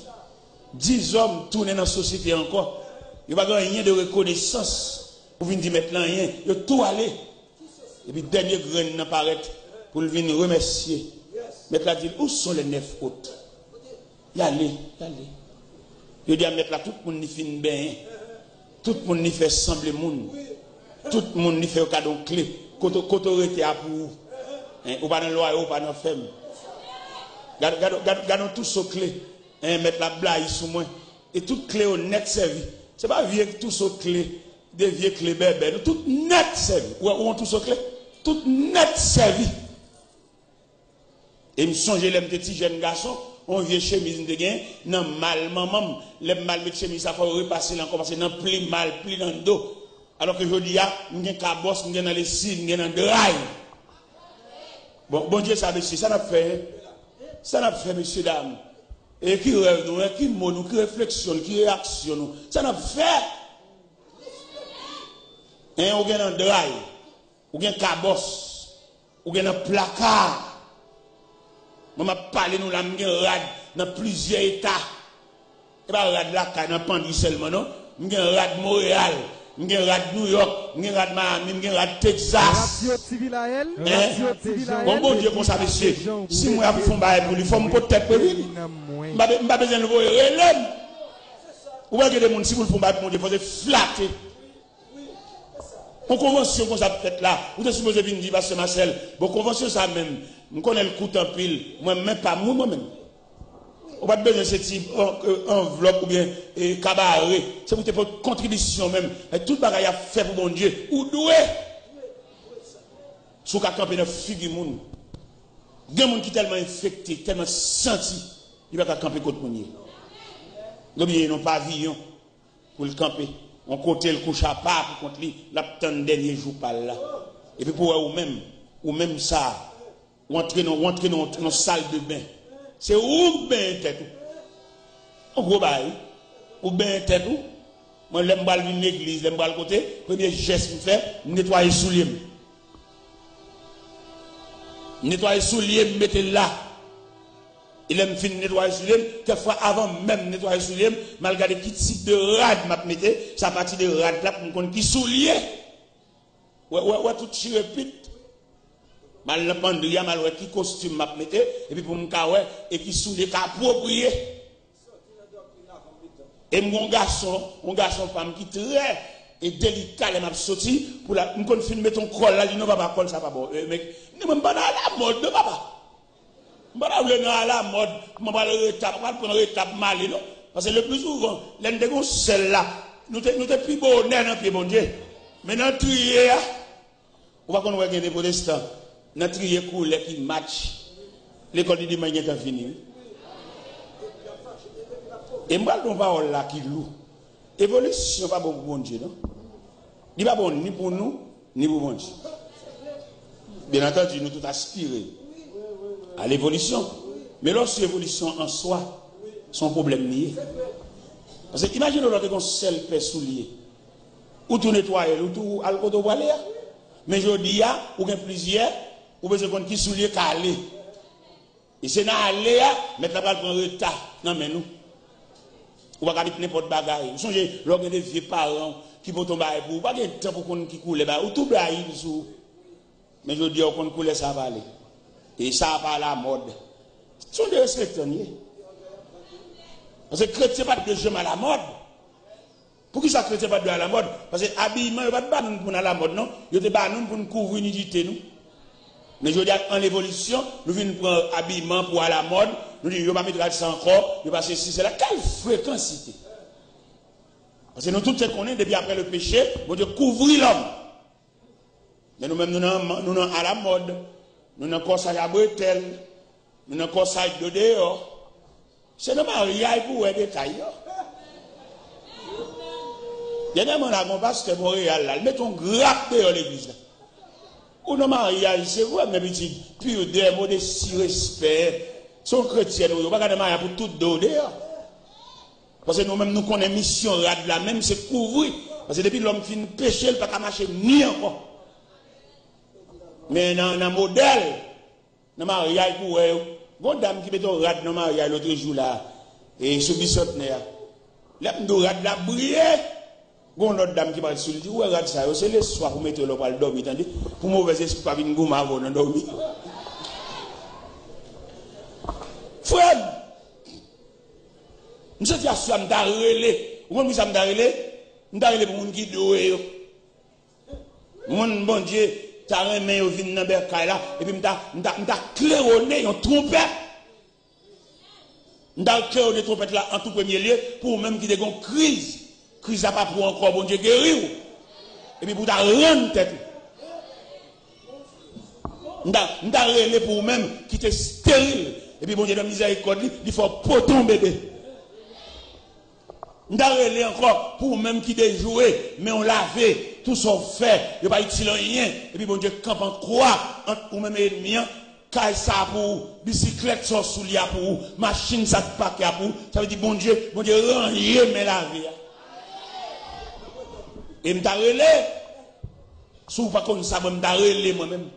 [SPEAKER 1] 10 hommes tournés dans la société encore. Il n'y a pas rien de reconnaissance. Pour venir mettre là rien. Il y a tout allé. Et puis, dernier grain n'apparaît pour venir remercier. Mettre là, dire, où sont les 9 autres? Y aller. Il dit à mettre là, tout le monde n'y finit bien. Tout le monde n'y fait sembler monde. Tout le monde n'y fait un cadeau clé. Quand on était à pour ou pas dans le loi, ou pas dans la ferme. Gardons tous ces clés. Mettre la blague sous moi. Et toutes clés au net servi. Ce n'est pas vieux tous ces clés. Des vieux clés bébés. Tout net servi. Où ont tous ces clés? Tout net servi. Et me songe les petits jeunes garçons. On vient chemise de gain. Non, mal, maman. Les mal de chemise, ça faut repasser là encore parce que non, plus mal, plus dans le dos. Alors que je dis, il y a un cabosse, il y a dans les cils, il y a dans le drive. Bon Dieu, ça n'a fait. Ça n'a fait, messieurs, dames. Et qui rêve nous, qui mot nous, qui réflexionne, qui réaction nous. Ça n'a fait. Et on a un drive, on a un cabosse, on a un placard. Je m'a parlé nous là, rad dans plusieurs États. Et pas rad là, dans Pandie seulement, non? Je rad Montréal. Je rad New York, je rad Miami, je rad Texas. Bon Dieu, comme ça, monsieur. Si moi, je fais un bail pour lui, il faut me porter pour lui. Je n'ai pas besoin de vous relève. Ou bien que des gens, si vous le faites pour lui, il faut flatter. En convention, comme ça peut-être là, vous êtes supposé venir dire, Pasteur Marcel, bon, convention, ça même, je connais le coup en pile, moi-même, pas moi-même. On va besoin de ce type enveloppe ou bien cabaret. C'est pour votre contribution même. Et tout le bagage à faire pour mon Dieu. Ou doué. Si vous campez dans la figure du monde. Il y a des gens qui sont tellement infectés, tellement sentis, il va camper contre mon Dieu. Donc, ils n'ont pas pavillon pour le camper. On compte le couche à part pour contre lui. La petite dernier jour par là. Et puis pour ou même ça, ou entrer dans la salle de bain. C'est où ben tête ou gros bail ou ben tête ou moi l'aime pas une église l'aime pas le côté premier geste me fait nettoyer soulier mettez là il aime fin nettoyer soulier quelquefois avant même nettoyer soulier malgré qui type de rad m'a mettez ça partie de rad là pour me connaître qui soulier ouais tout chi répète mal le pendria mal qui costume m'a metté et puis pour me ouais et qui sous les cas approprié et mon garçon femme qui très et délicat les m'a sorti pour la me kon fin mettre ton col là dit non papa col ça pas bon mec ne même pas dans la mode de papa pas dans la mode moi pas le étape pas prendre étape mal non parce que le plus souvent l'un des gon celle là nous te plus bonheur dans pied bon Dieu maintenant trier on va qu'on va gagner des protestants notre couleur qui match l'école du dimanche est finie et moi on parole là qui lourd évolution pas bon pour bon Dieu non il pas bon ni pour nous ni pour bon Dieu bien entendu nous tout aspirer à l'évolution mais lorsque l'évolution en soi son problème lié parce que imagine lorsque on seul paix soulier ou tout nettoyer ou tout alcool voiler mais je dis ou bien plusieurs ou besoin qui soulier calé et c'est dans aller mettre la balle prendre retard non mais nous ou pas garder n'importe bagaille vous songez lorsque des vieux parents qui vont tomber pour pas de temps pour qu'on qui coule ou tout braille sous mais je dis qu'on coule ça va aller et ça va la mode sont des respectants parce que chrétien pas de jeu à la mode Pour qui ça chrétien pas de à la mode? Parce que habillement, il pas de banon pour à la mode, non? Il y a des banon pour nous couvrir l'unité, nous. Mais je dis en l'évolution, nous venons prendre habillement pour à la mode, nous disons, il va mettre ça encore, il va passer si c'est là. Quelle fréquencité? Parce que nous tous connaissons, depuis après le péché, bon Dieu couvrir l'homme. Mais nous-mêmes, nous sommes à la mode, nous sommes corsage à bretelles, nous sommes corsage de dehors. C'est le mariage pour les détails. Dernièrement, là, mon pasteur Montréal, là, mettons grappe dehors l'église. Ou non mariage, c'est vrai, mes petits purs des mots de si respect. Sont chrétiens, nous ne pas de mariage pour tout dehors. Parce que nous-mêmes, nous connaissons mission rad la même, c'est couvrir. Parce que depuis l'homme finit péché, il ne peut pas marcher ni encore. Mais dans un modèle, dans le mariage pour eux, une dame qui met un rad dans le mariage l'autre jour là, et sous bicentenaire. Là, nous rad la briller. Une autre dame qui parle sur lui dit, ouais, rad ça, c'est le soir pour mettre le pour dormir, tandis, pour mauvais esprit, pas venir goûter avant de dormir. Frère, nous sommes à nous relais. Vous comprenez ça nous relais? Nous relais pour nous qui doué. Mon bon Dieu, t'as remis au vin dans bercail là et puis m'ta claironné en trompette. M'ta claironné trompette là en tout premier lieu pour même qui des gon crise. Crise a pas pour encore bon Dieu guérir. Et puis pour ta rendre tête. M'ta relais pour même qui était stérile et puis bon Dieu dans miséricorde il faut poton bébé. Nous avons encore pour même qui déjouer, mais on lavé, tout son fait, il n'y a pas utile rien. Et puis bon Dieu, camp en croix, entre ou même ennemi, caille ça pour, bicyclette ça sous l'ia pour, machine ça paquet pour, ça veut dire bon Dieu, rend rien, mais la vie. Et m'ta relé, si vous pas comme ça, m'ta relé moi-même.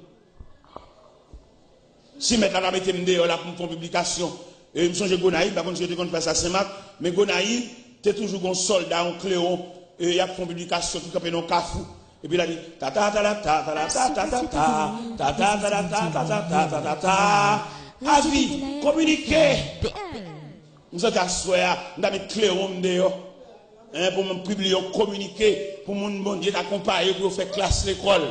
[SPEAKER 1] Si maintenant on a mis m'dehors là pour une publication, et me songe Gonaïve, par contre je te compte faire ça Saint-Marc, mais Gonaïve, c'est toujours un soldat, un cléon, et il y a une publication qui campe dans Kafou. Et puis il a dit, ta ta ta ta ta ta ta ta ta ta ta ta ta ta ta ta ta ta. Avis, communiquer. Nous avons assoya, nous avons mis cléon dehors. Pour me publier, communiquer, pour mon bon Dieu accompagner, pour faire classe l'école.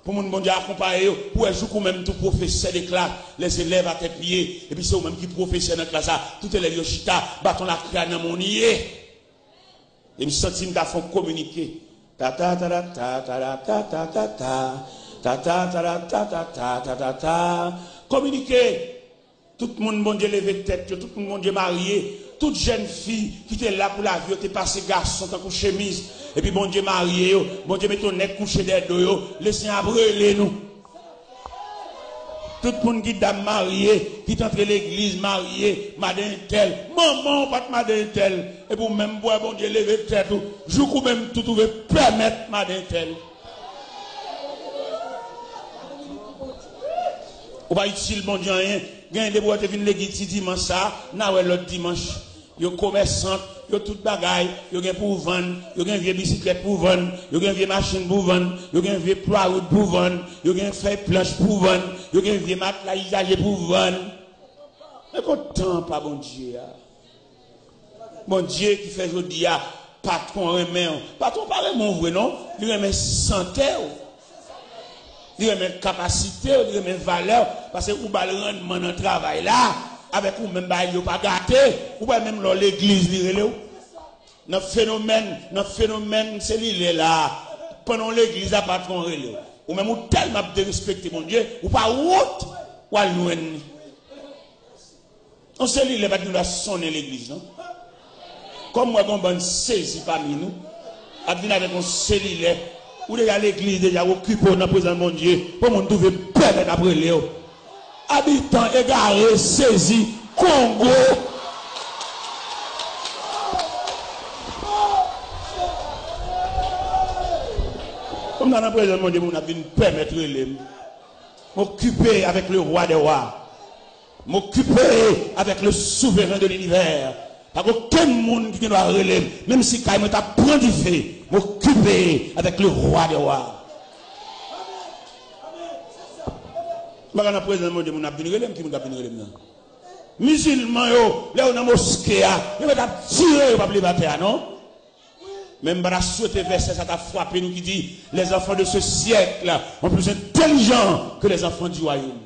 [SPEAKER 1] Pour mon bon Dieu accompagner, pour jouer même tout professeur de classe, les élèves à tes pieds. Et puis c'est eux-mêmes qui professeur dans la classe, tout les élèves chita, bâton la crâne dans mon nier. Et me sentis me font communiquer. Ta ta ta ta ta ta ta ta ta ta ta ta ta ta ta ta ta ta. Communiquer. Tout le monde bon Dieu levé tête, tout le monde bon Dieu marié, toute jeune fille qui était là pour la vie, t'es passé garçon tant que chemise. Et puis bon Dieu marié, bon Dieu met ton nez couché derrière dos, laissez brûler nous. Tout le monde qui est marié, qui est entré l'église marié, madame tel, maman, pas de madame tel, et pour même boire, bon Dieu, lever tête, je vous même tout trouver permettre madame tel. Ou pas utile, bon Dieu, rien, gagne des boîtes, venir l'église dimanche, ça, n'a l'autre dimanche. Yo commerçant, yo tout bagaille, yo gen pour vendre, yo gen vieux bicyclette pour vendre, yo gen vieux machine pour vendre, yo gen vieux plywood pour vendre, yo gen fait planche pour vendre, yo gen vieux matelas usagé pour vendre. Mais content pas bon Dieu. Bon Dieu qui fait jodi a patron remet, patron pas vraiment vrai non, il remet santé, il remet capacité, il remet valeur parce que ou ba le rendement dans travail là. Avec ou même bah il pas gâté ou pas même dans l'église liré notre phénomène c'est l'île là pendant l'église à patron relé ou même ou tellement de respecter mon Dieu ou pas route ou à loin on sait l'île pas nous la sonner l'église non comme moi bon bonne saisie parmi nous a venir avec un cellulaire ou déjà l'église déjà occupé dans présence mon Dieu pour mon trouver permettre après Léo habitants égarés, saisis, Congo. Comme dans la présence de mon Dieu, on a vu permettre de m'occuper avec le roi des rois, m'occuper avec le souverain de l'univers. Parce qu'aucun monde qui doit relever, même si Kaïm t'a pris du fait, m'occuper avec le roi des rois. Dans la présence de mon Dieu, on a bien relève, qui m'a bien relève. Musulmans, là, on a mosquée, ils vont tirer, ils vont pas les battre, non? Même pas souhaiter verset, ça t'a frappé nous qui dit, les enfants de ce siècle sont plus intelligents que les enfants du royaume.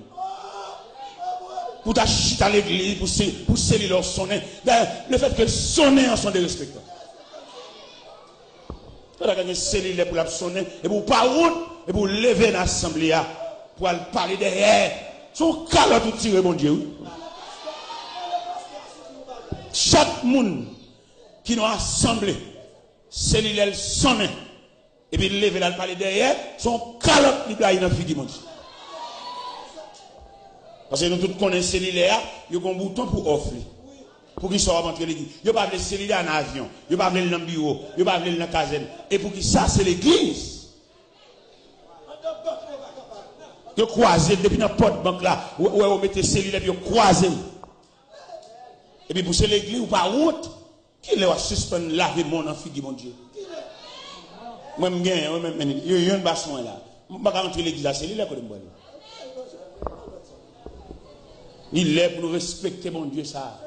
[SPEAKER 1] Pour t'acheter à l'église, pour sceller leur sonnet. Le fait que le sonnet en sont des respectants. Vous avez scellé pour la sonner, et pour pas route, et pour lever l'assemblée, pour aller parler derrière. Son calotte tout tiré, mon Dieu. Chaque monde qui nous a assemblé, cellule sonne, et puis lever la parler derrière, son calotte il doit y avoir une mon Dieu. Parce que nous tous connaissons cellulaire, il y a un bouton pour offrir. Pour qu'il soit rentré l'église. Il n'y a pas de cellulaire en avion, il n'y a pas de dans le bureau, il n'y a pas de dans la caserne. Et pour qui ça, c'est l'église. Vous croisez depuis dans la porte banque là, où vous mettez cellulaire, puis vous croisez. Et puis pour c'est l'église ou pas route, qui va suspendre laver mon enfant, mon Dieu. Moi-même, il y a un basson là. Je ne vais pas rentrer l'église là, c'est l'église là. Il est pour nous respecter, mon Dieu, ça.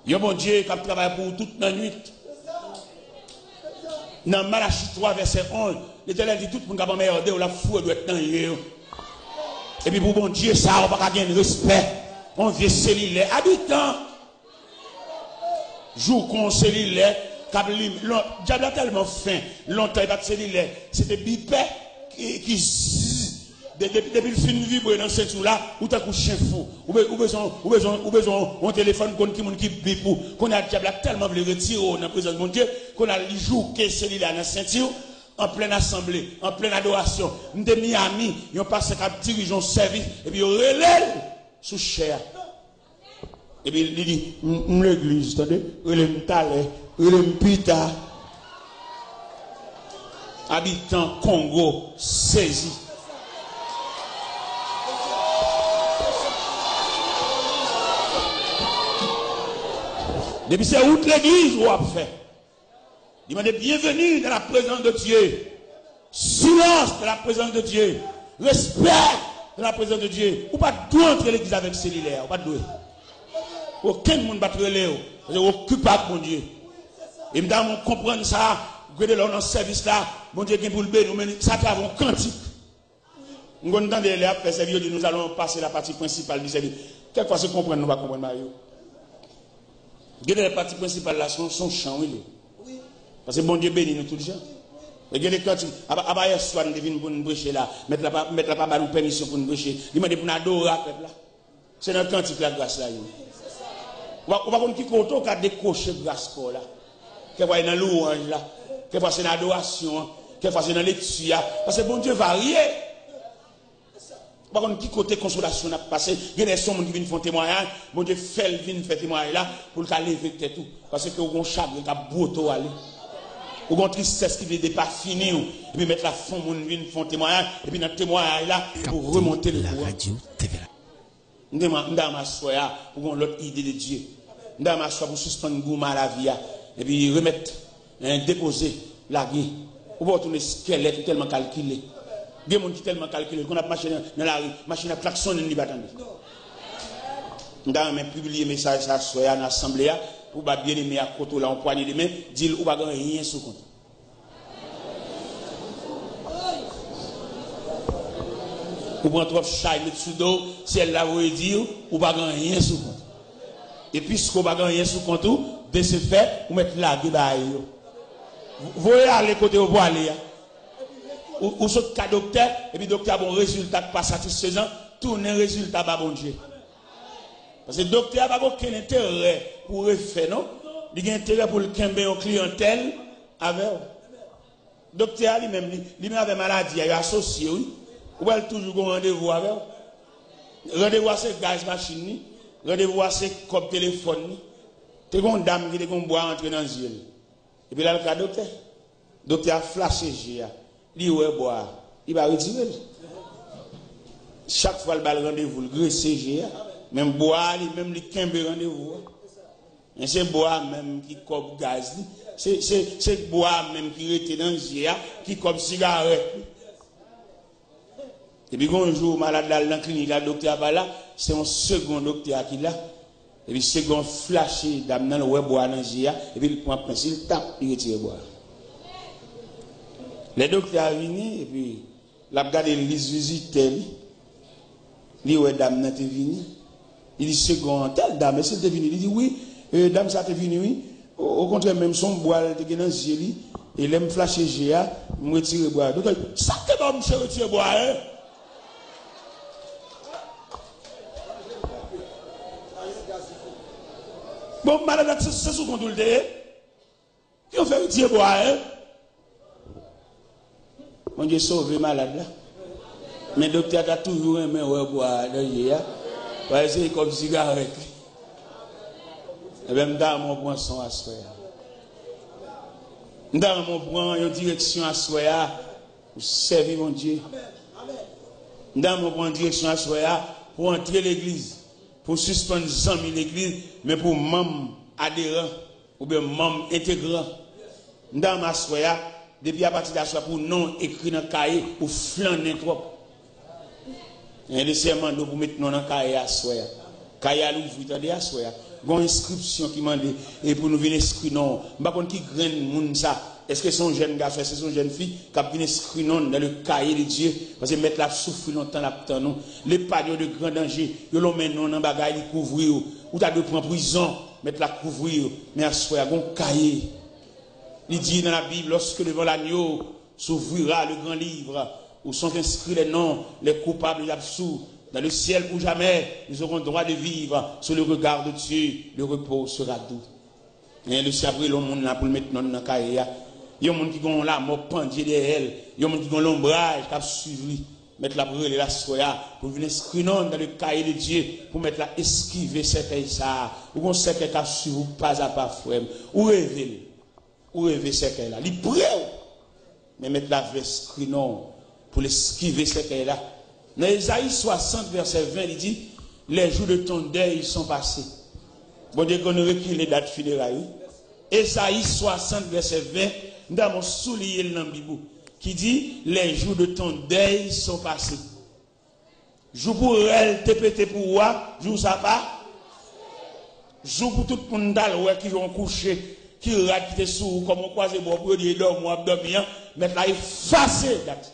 [SPEAKER 1] Il y a mon Dieu qui travaille pour toute la nuit. Dans Malachie 3, verset 11, l'Éternel dit tout le monde qui a merdé, ou la foi doit être dans le. Et puis pour mon Dieu, ça, on va pas gagner respect. On vient cellulaire, habitant. Jour qu'on cellulaire, le diable a tellement faim, longtemps il va cellulaire. C'était bipé qui depuis le film vibre dans le ceinture là, ou t'as couché fou, ou besoin un téléphone qui bip qu'on a diable tellement voulu retirer dans la présence de mon Dieu, qu'on a le jour que cellulaire dans la ceinture, en pleine assemblée, en pleine adoration. Nous de Miami, ils ont passé à diriger un service, et puis ils relèvent sous chair. Et puis il dit, l'église, attendez, relève Talé, relève Pita, habitant Congo, saisi. Depuis c'est où l'église ou a fait. Demandez bienvenue dans la présence de Dieu. Silence dans la présence de Dieu. Respect dans la présence de Dieu. Ou pas tout entrer l'église avec cellulaire. Ou pas doué. Aucun monde ne va te relayer. Vous êtes occupable, mon Dieu. Et maintenant, on comprend ça. Vous êtes dans le service là. Mon Dieu, qui pour le bénir, ça travaille en quantique. Nous allons faire service, nous allons passer la partie principale du service. Quelquefois, si vous comprenez, nous va comprendre Mario. La partie principale là, son chant, oui. Parce que bon Dieu bénit nous tous les gens. Et les cantiques, hier soir, nous devons pour nous prêcher là, mettre la pas nous permission pour nous prêcher. Il m'a dit pour nous adorer à peuple là. C'est dans le cantique la grâce là. On va comme qui compte au cas décocher grâce pour là. Quelquefois dans louange là, quelquefois c'est dans l'adoration, quelquefois c'est dans lecture. Parce que bon Dieu varie. Par contre, qui côté consolation n'a passé, il y a des gens qui viennent faire témoignage, mon Dieu fait venir faire témoignage là, pour le lever tout. Parce que vous avez un chagrin, vous avez un beau aller. Vous avez une tristesse qui ne pas finir, et puis mettre la fond, vous venez faire témoignage, et puis dans le témoignage là, pour remonter le courant. Nous devons m'asseoir pour l'autre idée de Dieu. Nous devons m'asseoir pour suspendre le gourmand à la vie, et puis remettre, déposer la vie. Vous pouvez retourner squelette tellement calculé. Il y a des gens qui sont tellement calculés qu'on a machine dans la rue, machine à klaxonner, on n'y va attendre. Nous avons publié un message à soi dans l'assemblée pour bien aimer à côté là, en poignée de main, dire ou pas rien sous compte. Ou prendre trop chai mettre sous dos, si elle l'a voulu dire, ou pas rien sous compte. Et puisqu'on pas rien sous compte, de ce fait, vous mettez la gueule. Vous voyez aller côté où vous aller. Ou ce cas docteur, et puis docteur a bon résultat pas satisfaisant, tourner résultat pas bon Dieu. Parce que le docteur n'a pas aucun intérêt pour refaire, non? Il a intérêt pour le camber en clientèle avec. Le docteur lui-même avec maladie, il est associé, oui. Ou elle toujours un rendez-vous avec. Rendez-vous à ce gaz machine, rendez-vous à ce cop téléphone. Tu as une dame qui est boire entrer dans le yeux. Et puis là, le cas docteur. Le docteur a flashé, il va boire, il va retirer. Chaque fois le bal rendez-vous, le gros CG, même boire, même le quimbe rendez-vous. Et c'est boire même qui cope gaz, c'est boire même qui était dans le GA, qui cope cigarette. Et puis quand un jour malade dans la clinique, le docteur va là, c'est un second docteur qui là. Et puis second flashé, dame dans le boire dans le GA, et puis il prend un pinceau, il tape, il retire boire. Les docteurs sont venus et puis, la regardé l'église visiter. Il dit, ouais, dame, n'a été venue. Il dit, second, telle dame, est-ce qu'elle est venue? Il dit, oui, dame, ça t'est venue, oui. Au contraire, même son bois, elle était dans le ciel, et elle me flasher GA, me retire le bois. Donc, ça que bon, monsieur, retire le bois, hein? Bon, madame, c'est sous contrôle de. Qui ont fait retirer le bois, hein? Mon Dieu, sauvé malade là. Mais le docteur a toujours aimé le bois, là, c'est comme cigarette. Et bien, dans mon point son à soi. Dans mon point une direction à soi pour servir mon Dieu. Dans mon point direction à soi pour entrer l'église, pour suspendre 100 000 l'église, mais pour membres adhérents ou bien membres intégrants. Dans ma soya, depuis à partir de la soya, pour non écrit dans le cahier, pour flâner trop. Il y a des serments pour mettre non dans le cahier à soya. Cahier à l'ouvrir, à soya. Il y a une inscription qui m'a dit, et pour nous venir inscrire non. Je ne sais pas qui graine moun ça. Est-ce que c'est un jeune garçon, est-ce que c'est une jeune fille qui a bien inscrit non dans le cahier de Dieu? Parce que mettre la souffrir longtemps là-dedans, non. Les pagnos de grand danger, ils l'ont mis non dans le bagage, ils couvrir. Ou tu as de prendre prison, mettre la couvrir. Mais à soi, il y a un cahier. Il dit dans la Bible, lorsque devant l'agneau s'ouvrira le grand livre, où sont inscrits les noms, les coupables et les absous, dans le ciel pour jamais, ils auront le droit de vivre sous le regard de Dieu, le repos sera doux. Et le sabre, le monde là pour le mettre dans le cahier. Il y a des gens qui ont la mort pendue derrière elle, il y a des gens qui ont l'ombrage qui a suivi, mettre la brûle et la soya, pour venir inscrire dans le cahier de Dieu, pour mettre la esquiver cercueil ça, ou qu'on cercueil qui a suivi pas à pas frère, ou rêver. Ou rêver cercueil là, il brûle, mais mettre la veste non pour l'esquiver cercueil là. Dans Isaïe 60, verset 20, il dit, les jours de ton deuil sont passés. Bon Dieu, qu'on recule les dates funérailles. Isaïe 60, verset 20, dans mon soulier dans la Bible, qui dit, les jours de ton deuil sont passés. Jour pour elle, te pété pour moi, jour ça pas. Jour pour tout le monde qui vont coucher. Qui rate qui te sous comme on croise bon pour dire dormir ou abdomen mettre là effacer date.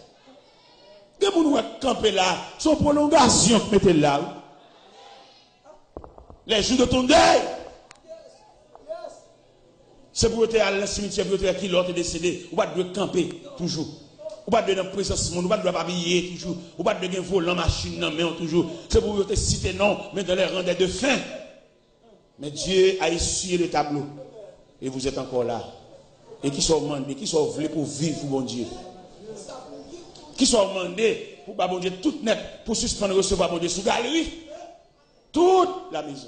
[SPEAKER 1] Que vous camper là, son prolongation que mettez là. Les jours de ton deuil. C'est pour être à la cimetière pour être qui l'autre décédé, ou pas de camper toujours. Ou pas de dans présence monde, ou pas de habiller toujours, ou pas de gen volant machine non mais toujours. C'est pour être citer non mais dans les rangs de fin. Mais Dieu a essuyé le tableau. Et vous êtes encore là. Et qui sont demandés, qui sont voulés pour vivre pour bon Dieu. Qui sont demandés pour bon Dieu tout net, pour suspendre recevoir bon Dieu sous galerie. Toute la maison.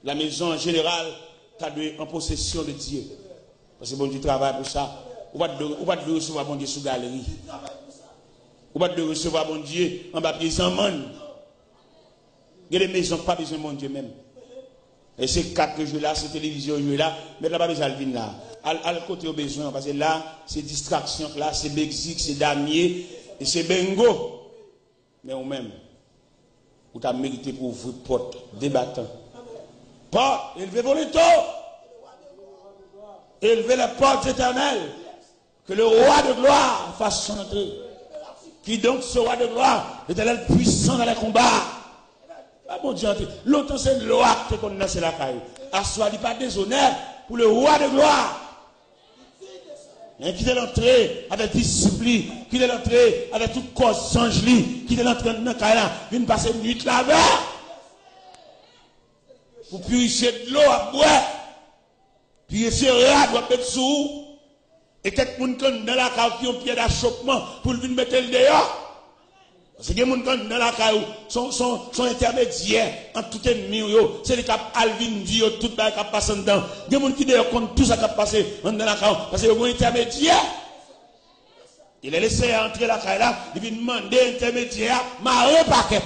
[SPEAKER 1] La maison en général, tu en possession de Dieu. Parce que bon Dieu travaille pour ça. Ou pas de recevoir bon Dieu sous galerie. Ou pas de recevoir bon Dieu en papier sans monde. Il y a des maisons pas besoin de bon Dieu même. Et c'est 4 jeux là, c'est télévision jeux là, mais là, pas besoin de venir là. À côté au besoin, parce que là, c'est distraction, là, c'est Mexique, c'est damier, et c'est bingo. Mais ou même, vous avez mérité pour ouvrir porte, débattant. Pas, élevez vos létaux. Élevez la porte éternelle. Que le roi de gloire fasse chanter. Qui donc ce roi de gloire, l'éternel puissant dans les combats. Ah mon Dieu, longtemps c'est le roi qui connaît la caille. Assois pas déshonneur pour le roi de gloire. Qui est l'entrée avec discipline, qui est l'entrée avec toute cause sans qui est l'entrée dans la caille, vient passer une nuit là-bas. Pour purifier de l'eau à boire. Purifier rat doit mettre sous. Et quelques personnes dans la caille qui ont pied d'achoppement pour venir mettre le dehors. Parce que les gens dans la caille sont intermédiaires entre tout ennemi. C'est les cap Alvin Dio, tout le monde qui passe dedans. Les gens qui d'ailleurs comptent tout ça qui a passé dans la caille. Parce que les gens intermédiaires. Il a laissé entrer la caille là, il vient demander intermédiaire, marre paquet.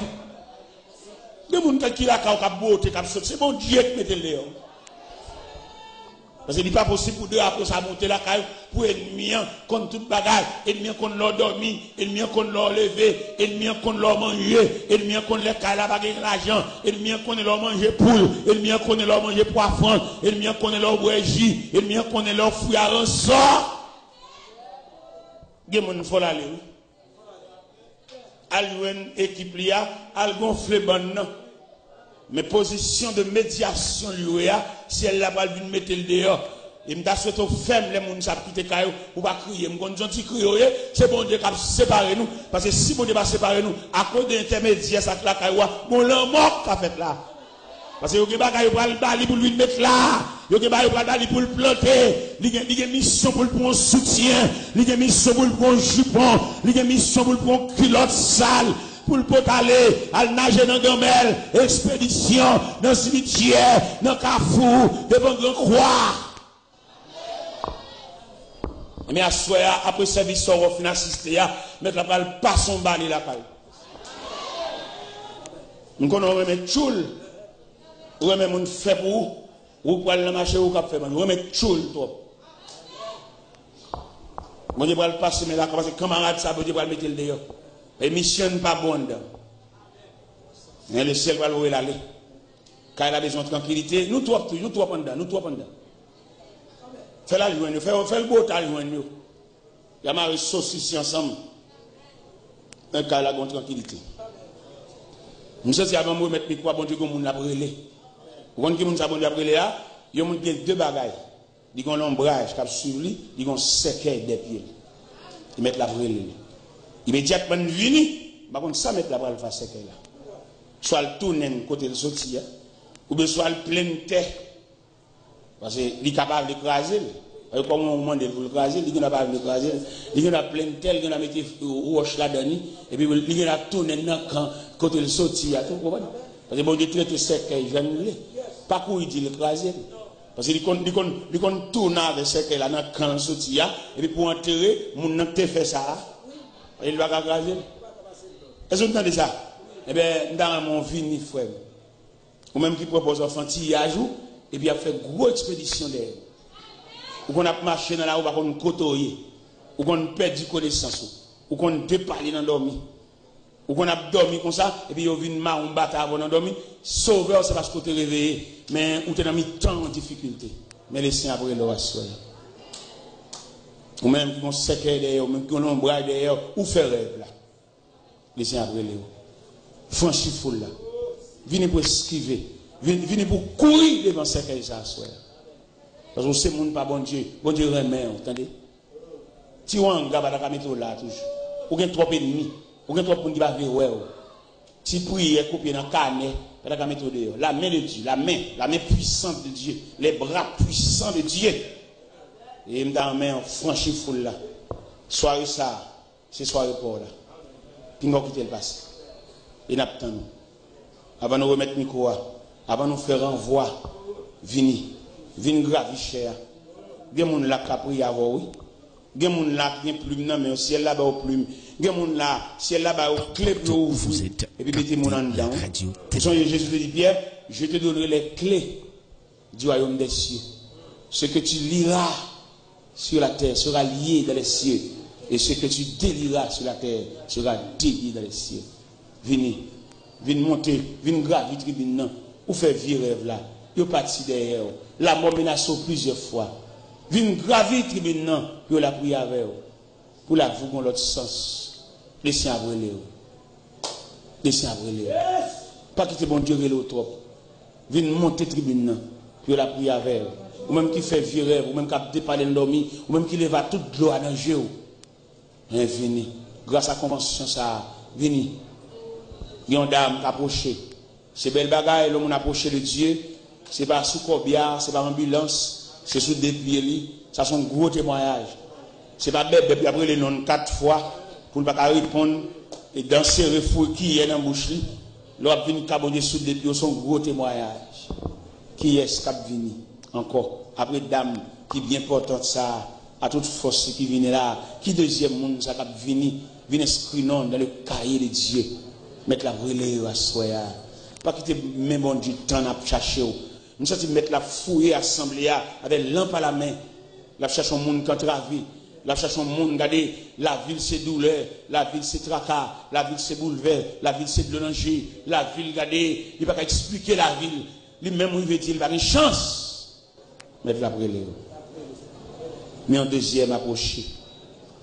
[SPEAKER 1] Les gens qui la caille qui a beauté, c'est bon Dieu qui mette le dehors. Parce qu'il n'est pas possible pour deux après ça monter la caille pour ennemi contre toute bagage, ennemi contre leur dormir, ennemi contre leur lever, ennemi contre leur manger, ennemi contre les cailles la baguette l'argent, ennemi contre leur manger poule, ennemi contre leur manger poisson, ennemi contre leur bougie, ennemi contre leur fruit à ressort. gen moun faut l'aller. Al une équipe lia, al gonfler ban nan. Mais position de médiation liya, si elle la va venir mettre le dehors. Et m'ta souhaité ferme les moun sa quitter caillou ou pas crier, m'gon gentil crier, c'est bon Dieu qui a séparé nous parce que si bon Dieu va séparer nous à cause de l'intermédiaire ça la caillou, mon l'amour qu'a fait là. Parce que yo gen bagay yo pral bali pour lui mettre là, yo gen bagay yo pral bali pour le planter, li gen mission pour le prendre soutien, li gen mission pour le prendre jupon, li gen mission pour le prendre culotte sale. Pour le pot aller, al nager dans gamelle, expédition, dans cimetière, dans Carrefour, devant grand croix. Mais à soir, après service, on fin assister, mettre la balle pas son bani la paille. Nous connaissons remettre choule, remettre mon fait pour ou pour aller marcher ou cap faire, remettre choule trop. Mon Dieu va le passer, mais là, parce que camarade, ça, mon Dieu va le mettre le dehors. Et mission pas bonne. Mais le ciel va louer l'aller. Quand il a besoin de tranquillité, nous trois pendant. Fais la joie, fais le beau temps, il y a ma sauce ici ensemble. Un cas la bonne tranquillité. Nous sommes avant de mettre micro, bon Dieu, comme on l'a brûlé. Vous voyez que nous avons brûlé là, il y a deux bagailles. Ils ont l'ombrage qui a suivi lui, ils ont séqué des pieds. Ils mettent la brûlée. Immédiatement, vini, par contre, ça mettre la brûlée face séqué là. Soit le tourner côté de sortie, ou bien soit le plein terre. Parce qu'il est capable d'écraser. Comme on demande de l'écraser, il est capable d'écraser. Il a plein terre, il a mis roche là-dedans, et puis il a tourné dans côté de sortie. Parce que bon Dieu traite séqué, il vient de pas pour il dit l'écraser. Parce qu'il tourne avec séqué là dans quand sortie, et puis pour enterrer, mon n'a pas fait ça. Il va écraser. Est-ce que vous entendez ça? Eh bien, dans mon vini, frère, ou même qui propose un enfantillage, et puis il a fait une grosse expédition derrière. Ou qu'on a marché dans la rue, ou qu'on a côtoyé, ou qu'on a perdu connaissance, ou qu'on a déparlé dans dormi, ou qu'on a dormi comme ça, et puis il y a une marron bataille avant de dormir. Sauveur, c'est parce qu'on t'est réveillé, mais on t'a mis tant en difficulté. Mais les siens après le rassurent. Ou même qui ont séqué derrière, ou même qui ont l'ombrage derrière, ou faire rêve là. Les siens après le franchis foule là. Venez pour esquiver. Venez pour courir devant ce qu'elle a soir. Parce que c'est monde pas bon Dieu. Bon Dieu remet, entendez? Si on a un gars qui mettre là toujours. Ou bien trop ennemis. Ou bien trop pour qui va vivre ouais. Si prière copier dans carnet, pas de mettre dehors. La main de Dieu, la main puissante de Dieu, les bras puissants de Dieu. Et me dans main franchis foule là. Soirée ça, c'est soirée pour là. Puis on quitter le passé. Et nous attendons. Avant de nous remettre le micro, avant de nous faire renvoi, vini gravir cher. Il y a des gens qui ont pris avant, oui. Il y a des gens qui ont plume, mais aussi ciel là-bas au plume. Il y a des gens ciel là-bas au clé pour ouvrir. Et puis mettez mon en dedans. Jésus dit Pierre, je te donnerai les clés du royaume des cieux. Ce que tu liras sur la terre sera lié dans les cieux. Et ce que tu délieras sur la terre sera délié dans les cieux. Venez monter, venez gravir tribune, ou faire vieux rêve là. Vous parti derrière. La mort menace plusieurs fois. Venez gravir tribune, puis la prière avec vous. Pour la vous dans l'autre sens. Laissez brûler. Laissez brûler. Pas quitter bon Dieu le trop. Venez monter tribune, puis la prière avec vous. Ou même qui fait vieux rêve, ou même qui a déparlé dormir, ou même qui lève toute l'eau à danger. Venez. Grâce à la convention, ça, venez. Il y a une dame qui a approché. C'est belle bagaille, l'homme a approché de Dieu. Ce n'est pas sous corbillard, ce n'est pas ambulance, c'est sous des pieds. Ça, c'est un gros témoignage. Ce n'est pas bête, depuis après les noms 4 fois, pour ne pas répondre et danser le fou qui est dans la bouche. L'homme vient cabonner sous des pieds, c'est un gros témoignage. Qui est-ce qui a venu encore? Après, dame qui est bien importante, ça, à toute force qui vient là, qui deuxième monde, ça, qui a venu inscrire dans le cahier de Dieu. Mettre la brûlée à soya. Pas quitter même bon du temps à chercher. Nous sommes mettre la fouille assemblée avec lampe à la main. La cherche un monde qui travaille. La cherche un monde, regardez, la ville c'est douleur, la ville c'est tracas, la ville c'est bouleversé, la ville c'est danger, la ville, regardez, il ne va pas expliquer la ville. Lui-même, il veut dire, il va avoir une chance. Mettre la brûlée. Mais en deuxième approche,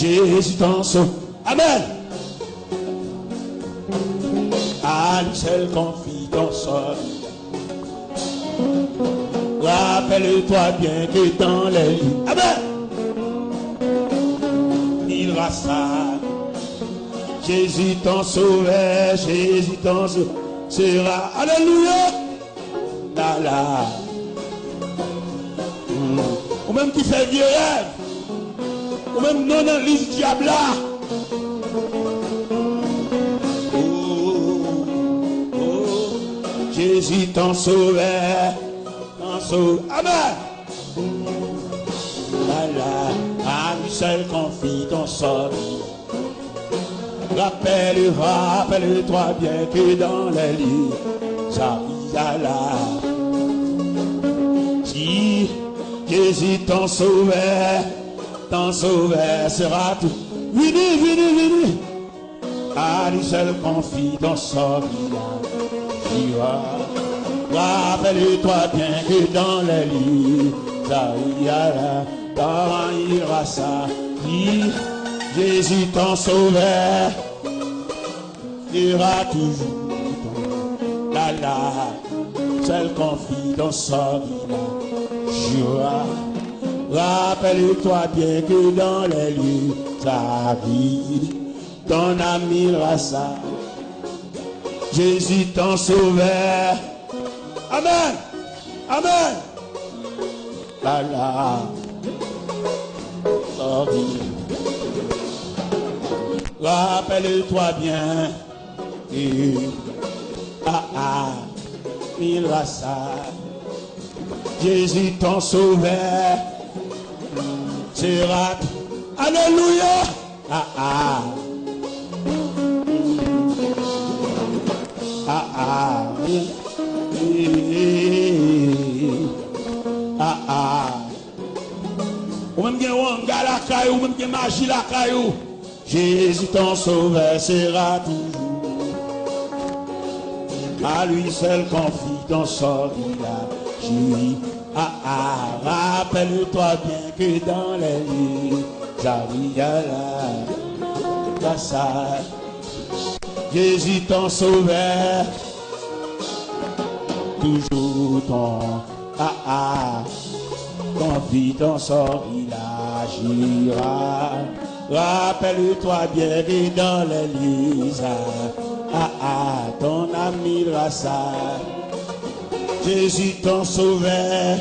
[SPEAKER 1] Jésus t'en sauve. Amen. À lui seul confie ton sort. Rappelle-toi bien que dans les lits, amen, il rassa. Jésus t'en sauveur, Jésus t'en sera. Alléluia. Là, là. Ou même qui fait vieux rêve. Ou même non dans l'île diable là. Jésus t'en sauveur, t'en sauve. Amen. Là, là. À lui seul confie ton sort. Rappelle-toi bien que dans les lits, j'arrive là. Si Jésus t'en sauveur sera tout. Vini. À lui seul confie ton sort. Rappelle-toi bien que dans les lits, j'arrive là. Quand il rassa, Jésus t'en sauveur ira toujours là là, seul confident sorira, jura. Rappelle-toi bien que dans les lieux t'arrive, ton ami rassa, Jésus t'en sauveur. Amen, amen. Là là, sortir. Rappelle-toi bien que il rassa, Jésus ton sauveur sera. Alléluia. Ou même bien on gars la caillou, ou même bien magie la caillou. Jésus ton sauveur sera toujours. À lui seul confie ton sort, il agit. Rappelle-toi bien que dans les lits, j'arrive là, ça. Jésus ton sauveur, toujours ton confie ton sort, il agira. Rappelle-toi bien que dans les lits, ton ami rassa, Jésus ton sauveur,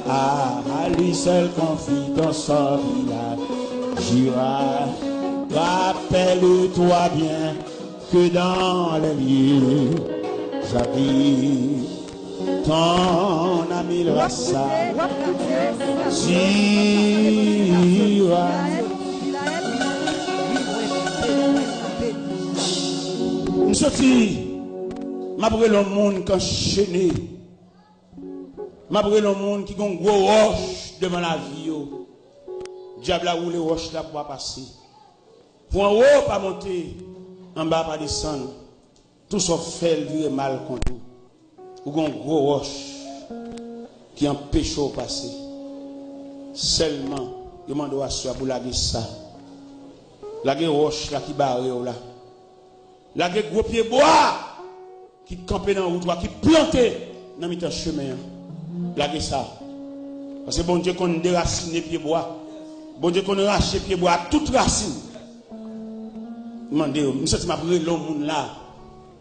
[SPEAKER 1] à lui seul confie ton sort, il agira. Rappelle-toi bien que dans les lieux, j'arrive. Ton ami le rassa, si je sorti, m'a pris le monde qui enchaîné, m'a pris le monde qui a un gros roche devant la vie. Diable a roulé roche là pour passer. Pour en haut, pas monter, en bas, pas descendre. Tout ça fait le mal contre vous. Ou un gros roche qui empêche de passer. Seulement, il m'a doit asseoir pour laguer ça. Laguer roche là qui barre là. Laguer gros pied bois qui campait dans la route, qui plantait dans le chemin. Laguer ça. Parce que bon Dieu qu'on déracine les pieds bois. Bon Dieu qu'on arrache les pieds bois à toute racine. Demandez, je sais que je m'appelle l'homme là.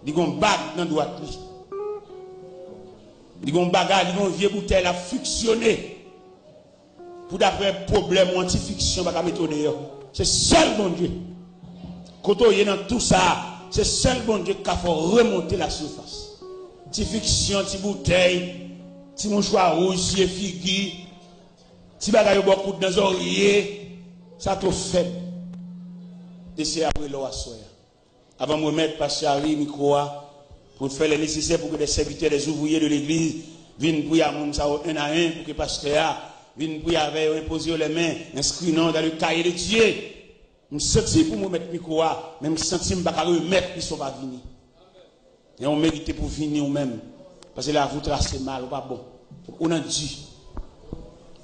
[SPEAKER 1] Il y a une bague dans la droite. Il y a une bagarre, il y a une vieille bouteille à fonctionner. Pour d'après problème anti-fiction, il va mettre au dehors. C'est seul bon Dieu. Quand on est dans tout ça, c'est seul bon Dieu qui a fait remonter la surface. Ti fiction, ti bouteille, ti mouchoir rouge, ti figu, ti bagaille beaucoup dans les oreillers, ça tout fait. D'ici après l'eau à soya. Avant de me mettre passer à micro pour faire le nécessaire pour que les serviteurs, les ouvriers de l'église viennent pour y avoir un à un pour que le pasteur vienne pour y avoir imposer les mains, inscrire dans le cahier de Dieu. Je sens pour me mettre micro, même si je ne pas remettre, ils ne sont pas venus. Et on mérite pour venir nous-mêmes. Parce que là, vous tracez mal, ou pas bon. On a dit.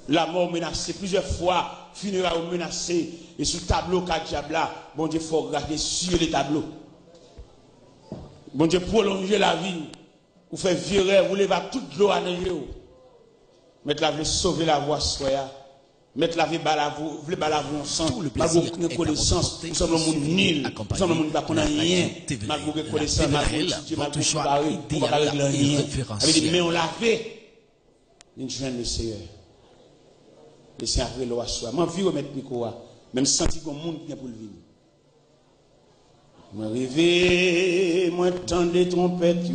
[SPEAKER 1] La mort menacée, plusieurs fois, funérailles menacées, et sous le tableau qu'a diabla, bon Dieu, il faut regarder sur les tableaux. Bon Dieu, prolonger la vie, ou faire virer, vous levez toute l'eau à l'eau. Mettre la vie, sauver la voie, soya. Mettre la vie, vous balavons ensemble. Malgré une connaissance, nous sommes un monde nul. Nous sommes un monde qui n'a rien. Malgré une connaissance, malgré une barré, on va pas régler rien. Avec des mains, on l'a fait. Une jeune le Seigneur. Le Seigneur après l'eau à soi. Moi, je vais remettre le micro, même senti que le monde vient pour le vivre. Moi, rêver, moi, tant des trompettes,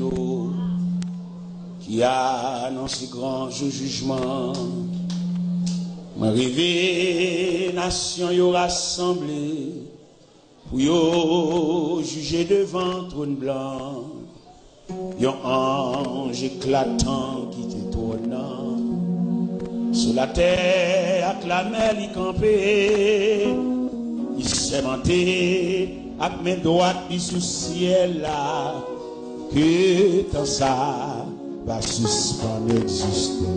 [SPEAKER 1] qui annonce grand jugement. Moi, rêver, nation, yo rassemblé, pour yo juger devant trône blanc. Yon ange éclatant qui t'étonnant. Sous la terre, avec la mer, il campait, il s'est monté, avec mes droites, il sous ciel là, que tant ça va suspendre exister.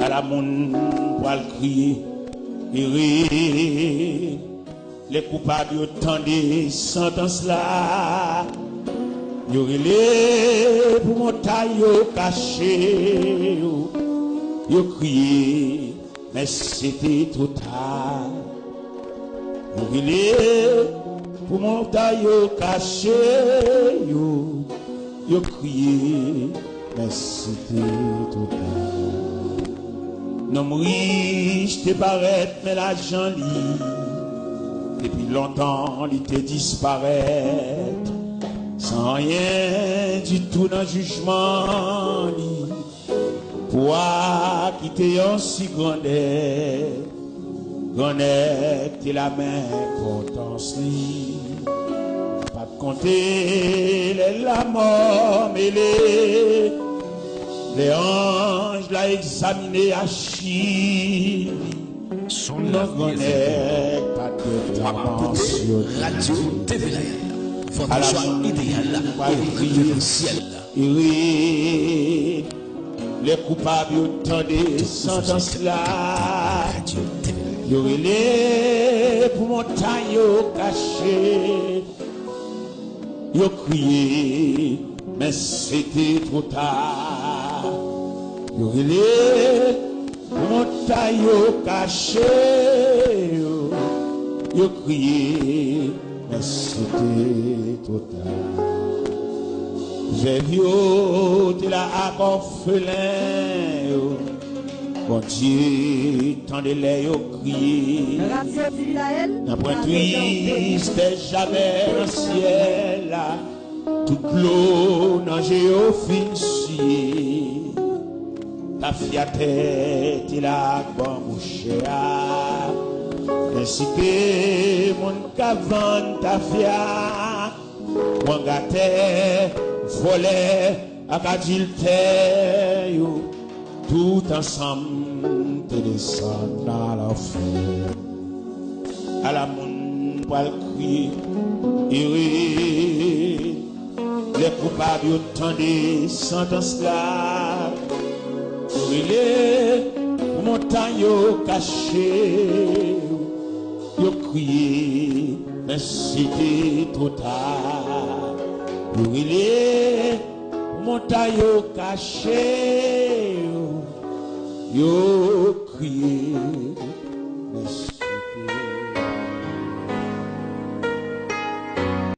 [SPEAKER 1] À la monde, pour le crier, il rit, les coupables, ils tendaient sentence là. Yo relé pour montagne caché, yo crié, mais c'était trop tard. Yo relé pour montagne caché, yo crié, mais c'était trop tard. Non riche te paraît, mais l'argent li, depuis longtemps il te disparaît. Sans rien du tout dans le jugement, pour quitter un si grandeur, t'es la main potence, pas de compter la mort, mais les anges l'ont examiné à Chili,
[SPEAKER 2] Son
[SPEAKER 1] non grandeur, pas de temps.
[SPEAKER 2] Radio TV Live. Votre choix idéal et référentiel.
[SPEAKER 1] Les coupables autant des sentences là. Yo relé pour montagne caché. Yo crié, mais c'était trop tard. Yo relé pour montagne caché. Yo crié, mais c'était trop tard. J'ai vu t'es là à orphelin. Bon Dieu, tendez-les yo crier. N'a point triste, jamais dans le ciel. Toute l'eau dans géophilie. Ta fiaté, t'es là bon boucher. Ainsi que mon cavant ta fia, mon gâté, volé, adultère, tout ensemble te descend à la fin. À la monde pour le crier, les coupables autant des sentences là, les montagnes cachées. Yo crié, mais c'était trop tard. Yo relé, montagne caché. Yo crié,